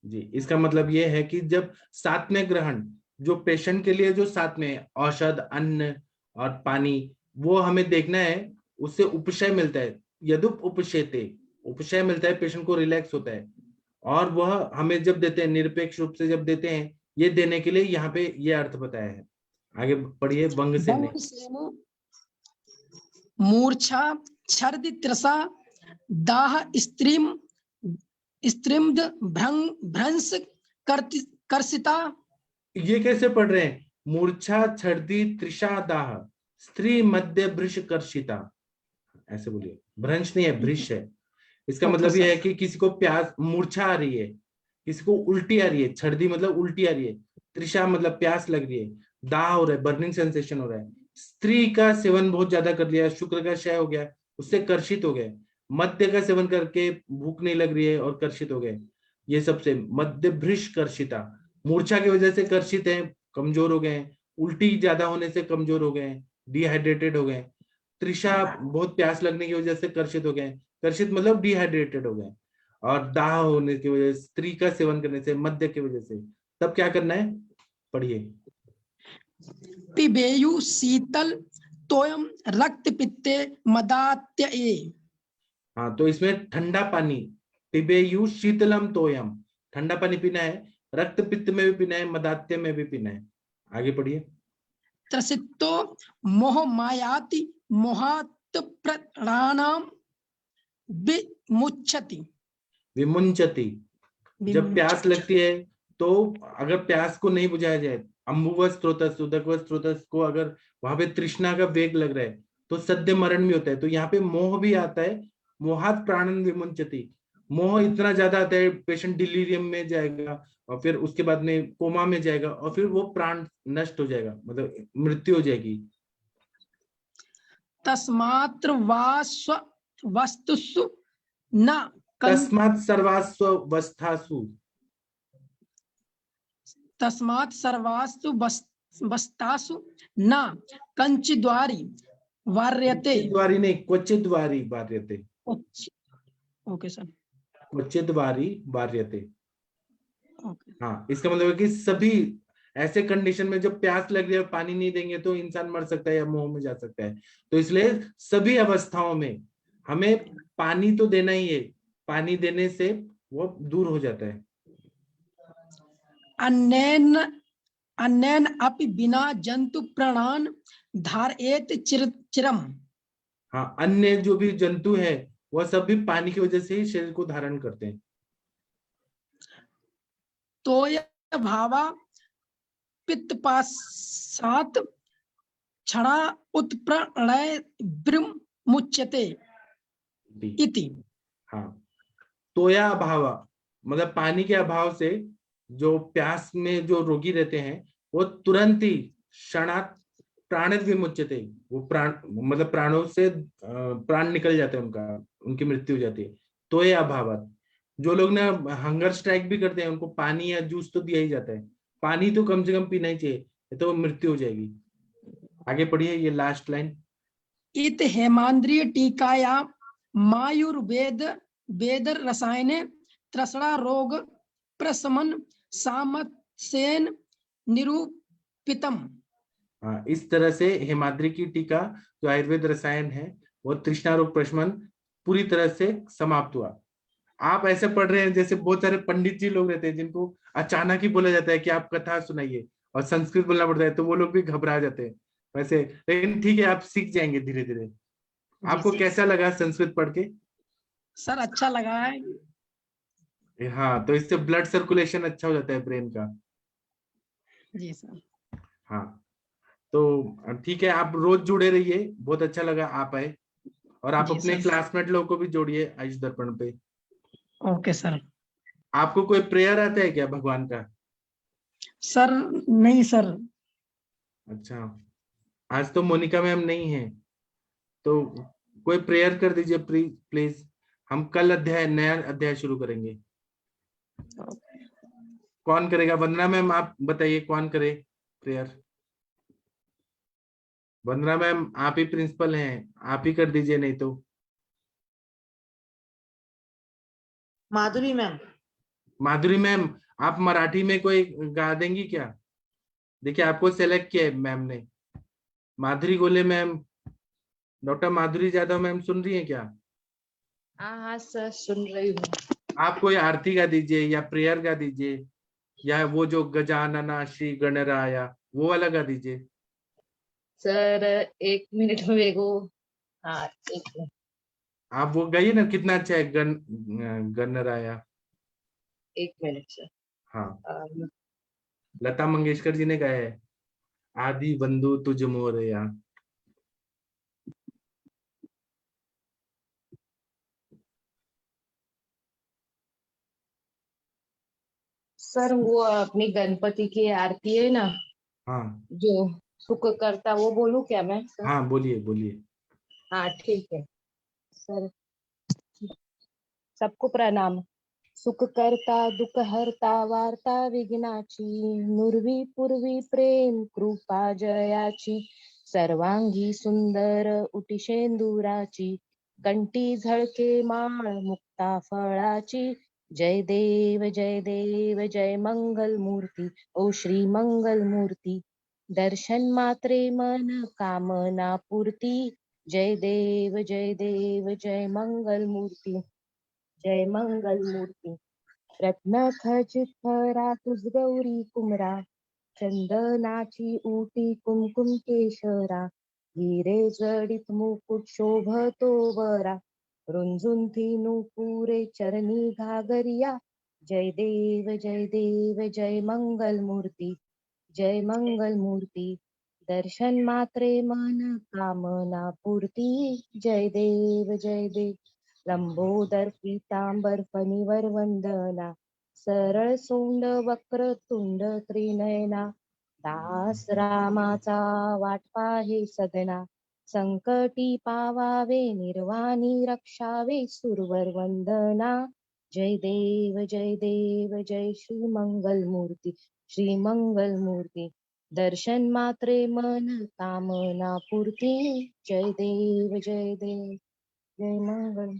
Speaker 3: जी इसका मतलब ये है कि जब सात्म्य ग्रहण जो पेशेंट के लिए जो साथ में औषध, अन्न और पानी, वो हमें देखना है, उससे उपशय मिलता है। यदुप उपशेते, उपशय मिलता है, पेशेंट को रिलैक्स होता है। और वह हमें जब देते हैं निरपेक्ष रूप से जब देते हैं, ये देने के लिए यहाँ पे ये अर्थ बताया है। आगे पढ़िए। वंग से
Speaker 13: मूर्छा छर्दि त्रसा दाह स्त्रीम्द भ्रंश कर्षिता।
Speaker 3: ये कैसे पढ़ रहे हैं? मूर्छा छर्दी त्रिषा दाह स्त्री मध्य भृश कर्षिता, ऐसे बोलिए। भ्रंश नहीं है, भृश है। इसका मतलब ये है कि किसी को प्यास, मूर्छा आ रही है, किसी को उल्टी आ रही है, छर्दी मतलब उल्टी आ रही है, त्रिषा मतलब प्यास लग रही है, दाह हो रहा है, बर्निंग सेंसेशन हो रहा है, स्त्री का सेवन बहुत ज्यादा कर लिया, शुक्र का क्षय हो गया, उससे कर्षित हो गए, मद्य का सेवन करके भूख नहीं लग रही है और कर्षित हो गए, ये सबसे मध्य भृश कर्षिता। मूर्छा की वजह से कर्षित है, कमजोर हो गए, उल्टी ज्यादा होने से कमजोर हो गए, डिहाइड्रेटेड हो गए, त्रिषा बहुत प्यास लगने की वजह से कर्षित हो गए, कर्षित मतलब डिहाइड्रेटेड हो गए, और दाह होने की वजह से, स्त्री का सेवन करने से, मद्य की वजह से। तब क्या करना है? पढ़िए।
Speaker 13: पिबेयु शीतल तोयम रक्त पित्ते मदात्य ए।
Speaker 3: हाँ तो इसमें ठंडा पानी, पिबेयु शीतलम तोयम, ठंडा पानी पीना है, रक्त पित्त में भी पीना है, मदात्य में भी पीना है। आगे पढ़िए।
Speaker 13: त्रसितो मोह मायाति मोहात प्राणाम विमुच्यति।
Speaker 3: विमुंचति, जब प्यास लगती है तो अगर प्यास को नहीं बुझाया जाए, अम्बुवत स्रोतस् उदकवत स्रोतस् को अगर वहां पे तृष्णा का वेग लग रहा है तो सद्य मरण भी होता है। तो यहाँ पे मोह भी आता है, मोहात प्राणन विमुंचति, मोह इतना ज्यादा आता है पेशेंट डिलीरियम में जाएगा और फिर उसके बाद में कोमा में जाएगा और फिर वो प्राण नष्ट हो जाएगा, मतलब मृत्यु हो जाएगी।
Speaker 13: तस्मात्र वास्व वस्तुसु न
Speaker 3: तस्मात् सर्वास्व वस्थासु,
Speaker 13: तस्मात् सर्वास्तु वस्तासु न कंचिद्वारी वार्यते।
Speaker 3: द्वारी नहीं, क्वचित वारी वार्यते।
Speaker 13: ओके सर,
Speaker 3: क्वचित वारी वार्यते।
Speaker 13: ओके।
Speaker 3: हाँ, इसका मतलब है कि सभी ऐसे कंडीशन में जब प्यास लग रही है और पानी नहीं देंगे तो इंसान मर सकता है या मुंह में जा सकता है। तो इसलिए सभी अवस्थाओं में हमें पानी तो देना ही है, पानी देने से वो दूर हो जाता है।
Speaker 13: अन्येन अपि बिना जंतु प्राणान धारयेत चिरम।
Speaker 3: हाँ, अन्य जो भी जंतु है वह सब भी पानी की वजह से ही शरीर को धारण करते हैं।
Speaker 13: तोय भावा पित्तपासात् क्षणा उत्प्रणय मुच्यते इति।
Speaker 3: हाँ, तोया अभाव मतलब पानी के अभाव से जो प्यास में जो रोगी रहते हैं वो तुरंत ही क्षणात प्राणित विमुच्यते, वो प्राण मतलब प्राणों से प्राण निकल जाते हैं, उनकी मृत्यु हो जाती है। तोय अभाव, जो लोग ना हंगर स्ट्राइक भी करते हैं उनको पानी या जूस तो दिया ही जाता है, पानी तो कम से कम पीना ही चाहिए, तो मृत्यु हो जाएगी। आगे पढ़िए ये लास्ट लाइन।
Speaker 13: इत हेमांद्रिय टीकाया मायुर्वेद वेद रसायने तृष्णा रोग प्रशमन सामसेन निरूपितम।
Speaker 3: हाँ, इस तरह से हेमाद्री की टीका जो आयुर्वेद रसायन है वो तृष्णा रोग प्रशमन पूरी तरह से समाप्त हुआ। आप ऐसे पढ़ रहे हैं जैसे बहुत सारे पंडित जी लोग रहते हैं जिनको अचानक ही बोला जाता है कि आप कथा सुनाइए और संस्कृत बोलना पड़ता है, तो वो लोग भी घबरा जाते हैं वैसे। लेकिन ठीक है, आप सीख जाएंगे धीरे धीरे। आपको कैसा लगा संस्कृत पढ़ के?
Speaker 13: सर अच्छा लगा है।
Speaker 3: हाँ, तो इससे ब्लड सर्कुलेशन अच्छा हो जाता है ब्रेन का।
Speaker 13: जी सर।
Speaker 3: हाँ, तो ठीक है, आप रोज जुड़े रहिए, बहुत अच्छा लगा आप आए, और आप अपने क्लासमेट लोगों को भी जोड़िए आयुष दर्पण पे।
Speaker 13: Okay sir.
Speaker 3: आपको कोई प्रेयर आता है क्या भगवान का?
Speaker 13: सर नहीं सर।
Speaker 3: अच्छा, आज तो मोनिका मैम नहीं है, तो कोई प्रेयर कर दीजिए प्लीज। हम कल नया अध्याय शुरू करेंगे। कौन करेगा? वंदना मैम आप बताइए कौन करे प्रेयर। वंदना मैम आप ही प्रिंसिपल हैं, आप ही कर दीजिए, नहीं तो
Speaker 9: माधुरी मैम।
Speaker 3: माधुरी मैम आप मराठी में कोई गा देंगी क्या? देखिए आपको सेलेक्ट किया है मैम ने। माधुरी गोले मैम, डॉक्टर माधुरी जादव मैम सुन रही है क्या?
Speaker 7: हाँ सर सुन रही हूँ।
Speaker 3: आप कोई आरती गा दीजिए या प्रेयर गा दीजिए, या वो जो गजानना श्री गणराया वो वाला गा दीजिए।
Speaker 7: सर 1 मिनट मेरे को। हाँ 1 मिनट।
Speaker 3: आप वो गाइए ना, कितना अच्छा है गणराया।
Speaker 7: 1 minute sir.
Speaker 3: हाँ, लता मंगेशकर जी ने गाया है, आदि बंधु तुझ मोरया।
Speaker 7: सर वो अपनी गणपति की आरती है ना,
Speaker 3: हाँ
Speaker 7: जो सुख करता, वो बोलूं क्या मैं सर?
Speaker 3: हाँ बोलिए बोलिए।
Speaker 7: हाँ ठीक है सर। सबको प्रणाम। सुख करता दुख हरता वार्ता विघ्नाची, नुरवी पूर्वी प्रेम कृपा जयाची, सर्वांगी सुंदर उटिशेंदुराची, कंठी झळके माळ मुक्ता फळाची, जय देव जय मंगल मूर्ती, ओ श्री मंगल मूर्ती, दर्शन मात्रे मन कामना पूर्ती, जय देव जय मंगल मूर्ती, जय मंगल मूर्ती, रत्न खचित थरा तुझ गौरी कुमरा, चंदनाची उटी कुमकुम केशरा, हिरे जडित मुकुट शोभतो वरा, रुंझुंथी नुपुरे चरणी घागरिया, जय देव जय मंगल मूर्ती, जय मंगल मूर्ती, दर्शन मात्रे मन कामना पूर्ती, जय देव लंबोदर पीतांबर फणीवर वंदना, सरळ सोंड वक्रतुंड त्रिनयना दास रामाचा वाट पाहे सदना संकटी पावावे निर्वाणी रक्षावे सुरवर वंदना जय देव जय श्री मंगल मूर्ती दर्शन मात्रे मन कामना पूर्ती जय देव जय मंगल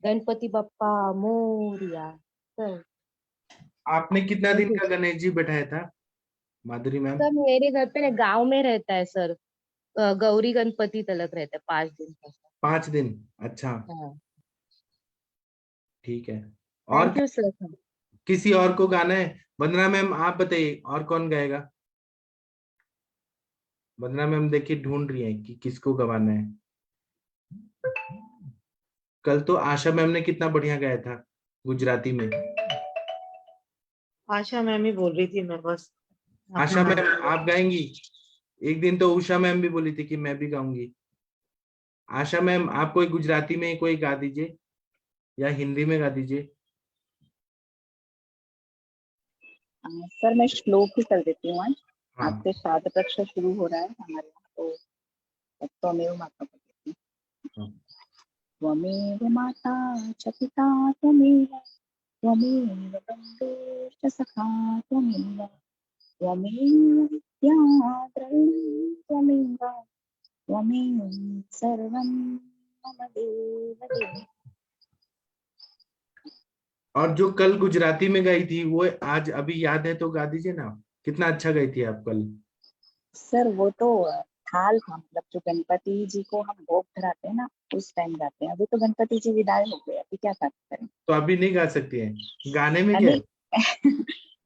Speaker 7: गणपति बप्पा मोरया। सर
Speaker 3: आपने कितना दिन का गणेश जी बैठाया था माधुरी मैम?
Speaker 7: सर मेरे घर पे ना गांव में रहता है सर, गौरी गणपति तलक रहता है 5 दिन का।
Speaker 3: 5 दिन, अच्छा
Speaker 7: हाँ
Speaker 3: ठीक है। और
Speaker 7: थैंक यू सर।
Speaker 3: किसी और को गाना है? वंदना मैम आप बताइए और कौन गाएगा? वंदना मैम देखिए ढूंढ रही है कि किसको गवाना है। कल तो आशा मैम ने कितना बढ़िया गाया था गुजराती में।
Speaker 9: आशा मैम ही बोल रही थी, मैं बस
Speaker 3: आशा मैम आप गाएंगी? एक दिन तो उषा मैम भी बोली थी कि मैं भी गाऊंगी। आशा मैम आप कोई गुजराती में कोई गा दीजिए या हिंदी में गा दीजिए।
Speaker 10: सर मैं श्लोक ही कर देती हूँ आज।
Speaker 3: हाँ।
Speaker 10: आज से श्राद्ध पक्ष शुरू हो रहा है हमारे यहाँ, तो त्वमेव माता कर देती हूँ। त्वमेव माता च पिता त्वमेव त्वमेव बन्धुश्च सखा त्वमेव त्वमेव विद्या द्रविणं त्वमेव त्वमेव सर्वं मम देव देव।
Speaker 3: और जो कल गुजराती में गाई थी वो आज अभी याद है तो गा दीजिए ना। कितना अच्छा गाई थी आप कल।
Speaker 10: सर वो तो थाल था, मतलब जो गणपति जी को हम भोग धराते हैं ना उस टाइम गाते हैं। अभी तो गणपति जी विदाई हो गए, अभी क्या करें?
Speaker 3: तो अभी नहीं गा सकती हैं? गाने में क्या है?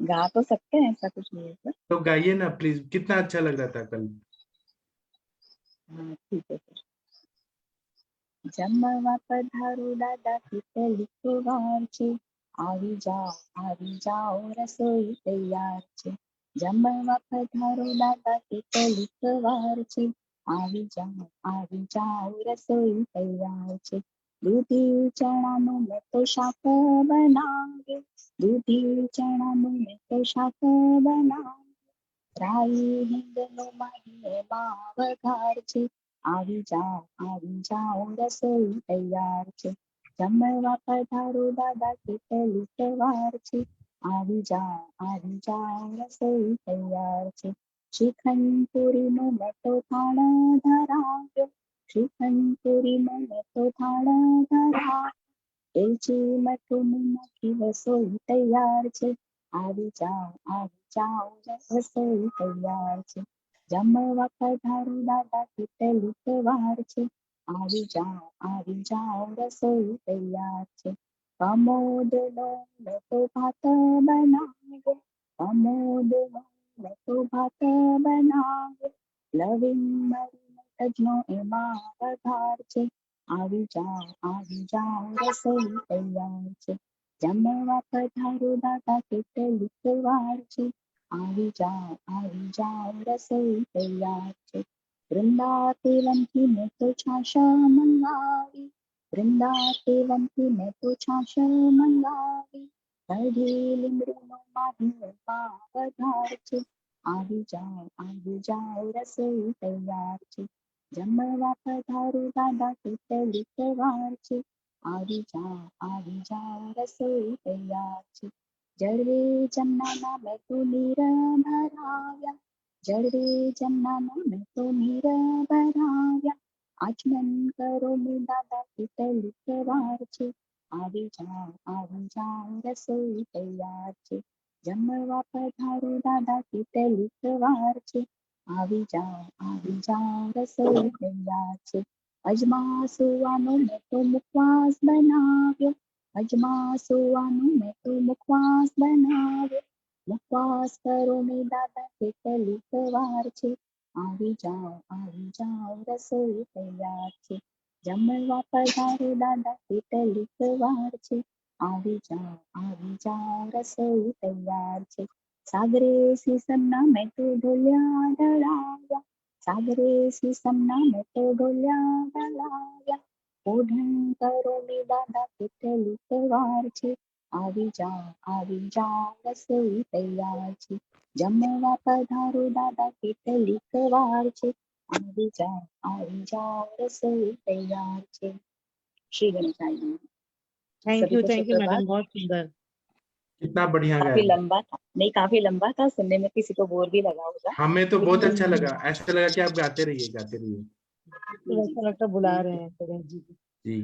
Speaker 10: गा तो सकते हैं, ऐसा कुछ नहीं है सर।
Speaker 3: तो गाइए ना प्लीज, कितना अच्छा लग रहा था कल।
Speaker 10: हाँ ठीक है सर। जमवा पधारो दादा પિતલી વાર છે આવી જાઓ રસોઈ તૈયાર છે જમવા પધારો દાદા પિતલી વાર છે આવી જાઓ રસોઈ તૈયાર છે દૂધી ચણાનું મેં તો શાક બનાવ્યું દૂધી ચણાનું મેં તો શાક બનાવ્યું રાઈ હિંગનો માહી એમાં વઘાર છે આવી જાઓ રસોઈ તૈયાર છે જમવા પધારો દાદા કેટલી વાર છે આવી જાઓ રસોઈ તૈયાર છે શ્રીખંડ પુરીનો મેં તો થાળ ધરાવ્યો શ્રીખંડ પુરીનો મેં તો થાળ ધરાવ્યો એલચી મઠું નાખી રસોઈ તૈયાર છે આવી જાઓ રસોઈ તૈયાર છે જમવા પધારો દાદા કેટલી વાર છે આવી જાઓ રસોઈ તૈયાર છે કમોદનો મેં તો ભાત બનાવ્યો કમોદનો મેં તો ભાત બનાવ્યો લવિંગ મરીનો તજનો એમાં વઘાર છે આવી જાઓ રસોઈ તૈયાર છે જમવા પધારો દાદા કેટલી વાર છે આવી જાઓ રસોઈ તૈયાર છે વૃંદાવનથી મેં તો છાશ મંગાવી વૃંદાવનથી મેં તો છાશ મંગાવી કઢી લીમડીનો માહી વઘાર છે આવી જાઓ રસોઈ તૈયાર છે જમવા પધારો દાદા કેટલી વાર છે આવી જાઓ રસોઈ તૈયાર છે જળવે જમનાના મેં તો નીર ભરાવ્યા જળવે જમનાના મેં તો નીર ભરાવ્યા આચમન કરો ને દાદા કેટલી વાર છે આવી જાઓ રસોઈ તૈયાર છે જમવા પધારો દાદા કેટલી વાર છે આવી જાઓ રસોઈ તૈયાર છે અજમા સુવાનો મેં તો મુખવાસ બનાવ્યો અજમા સુવાનો મેં તો મુખવાસ બનાવ્યો મુખવાસ કરો ને દાદા કેટલી વાર છે આવી જાઓ રસોઈ તૈયાર છે જમવા પધારો દાદા કેટલી વાર છે આવી જાઓ રસોઈ તૈયાર છે સાગરે સીસમના મેં તો ઢોલિયા ઢળાવ્યા સાગરે સીસમના મેં તો ઢોલિયા ઢળાવ્યા ઓઢણ કરો ને દાદા કેટલી વાર છે આવી જા રસોઈ તૈયાર છે જમવા પધારો દાદા કેટલીક વાર છે આવી જા રસોઈ તૈયાર છે श्री गणेशाय नमः।
Speaker 9: थैंक
Speaker 10: सभी
Speaker 9: यू
Speaker 10: को सुप्रभात।
Speaker 9: मैडम, बहुत सुंदर।
Speaker 3: कितना बढ़िया
Speaker 10: काफी
Speaker 3: गाया।
Speaker 10: लंबा था, नहीं काफी लंबा था, सुनने में किसी को बोर भी लगा होगा।
Speaker 3: हमें तो बहुत
Speaker 10: लेकिन
Speaker 3: अच्छा लगा, ऐसा लगा कि आप गाते रहिए गाते रहिए।
Speaker 9: तो ऐसा लगता है बुला रहे हैं गणेश जी को।
Speaker 3: जी,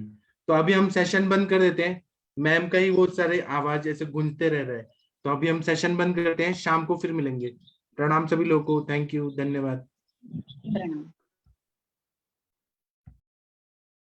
Speaker 3: तो अभी हम सेशन बंद कर देते हैं। मैम का ही वो सारे आवाज ऐसे गूंजते रह रहे हैं, तो अभी हम सेशन बंद करते हैं। शाम को फिर मिलेंगे। प्रणाम सभी लोगों को, थैंक यू, धन्यवाद।
Speaker 10: प्रणाम।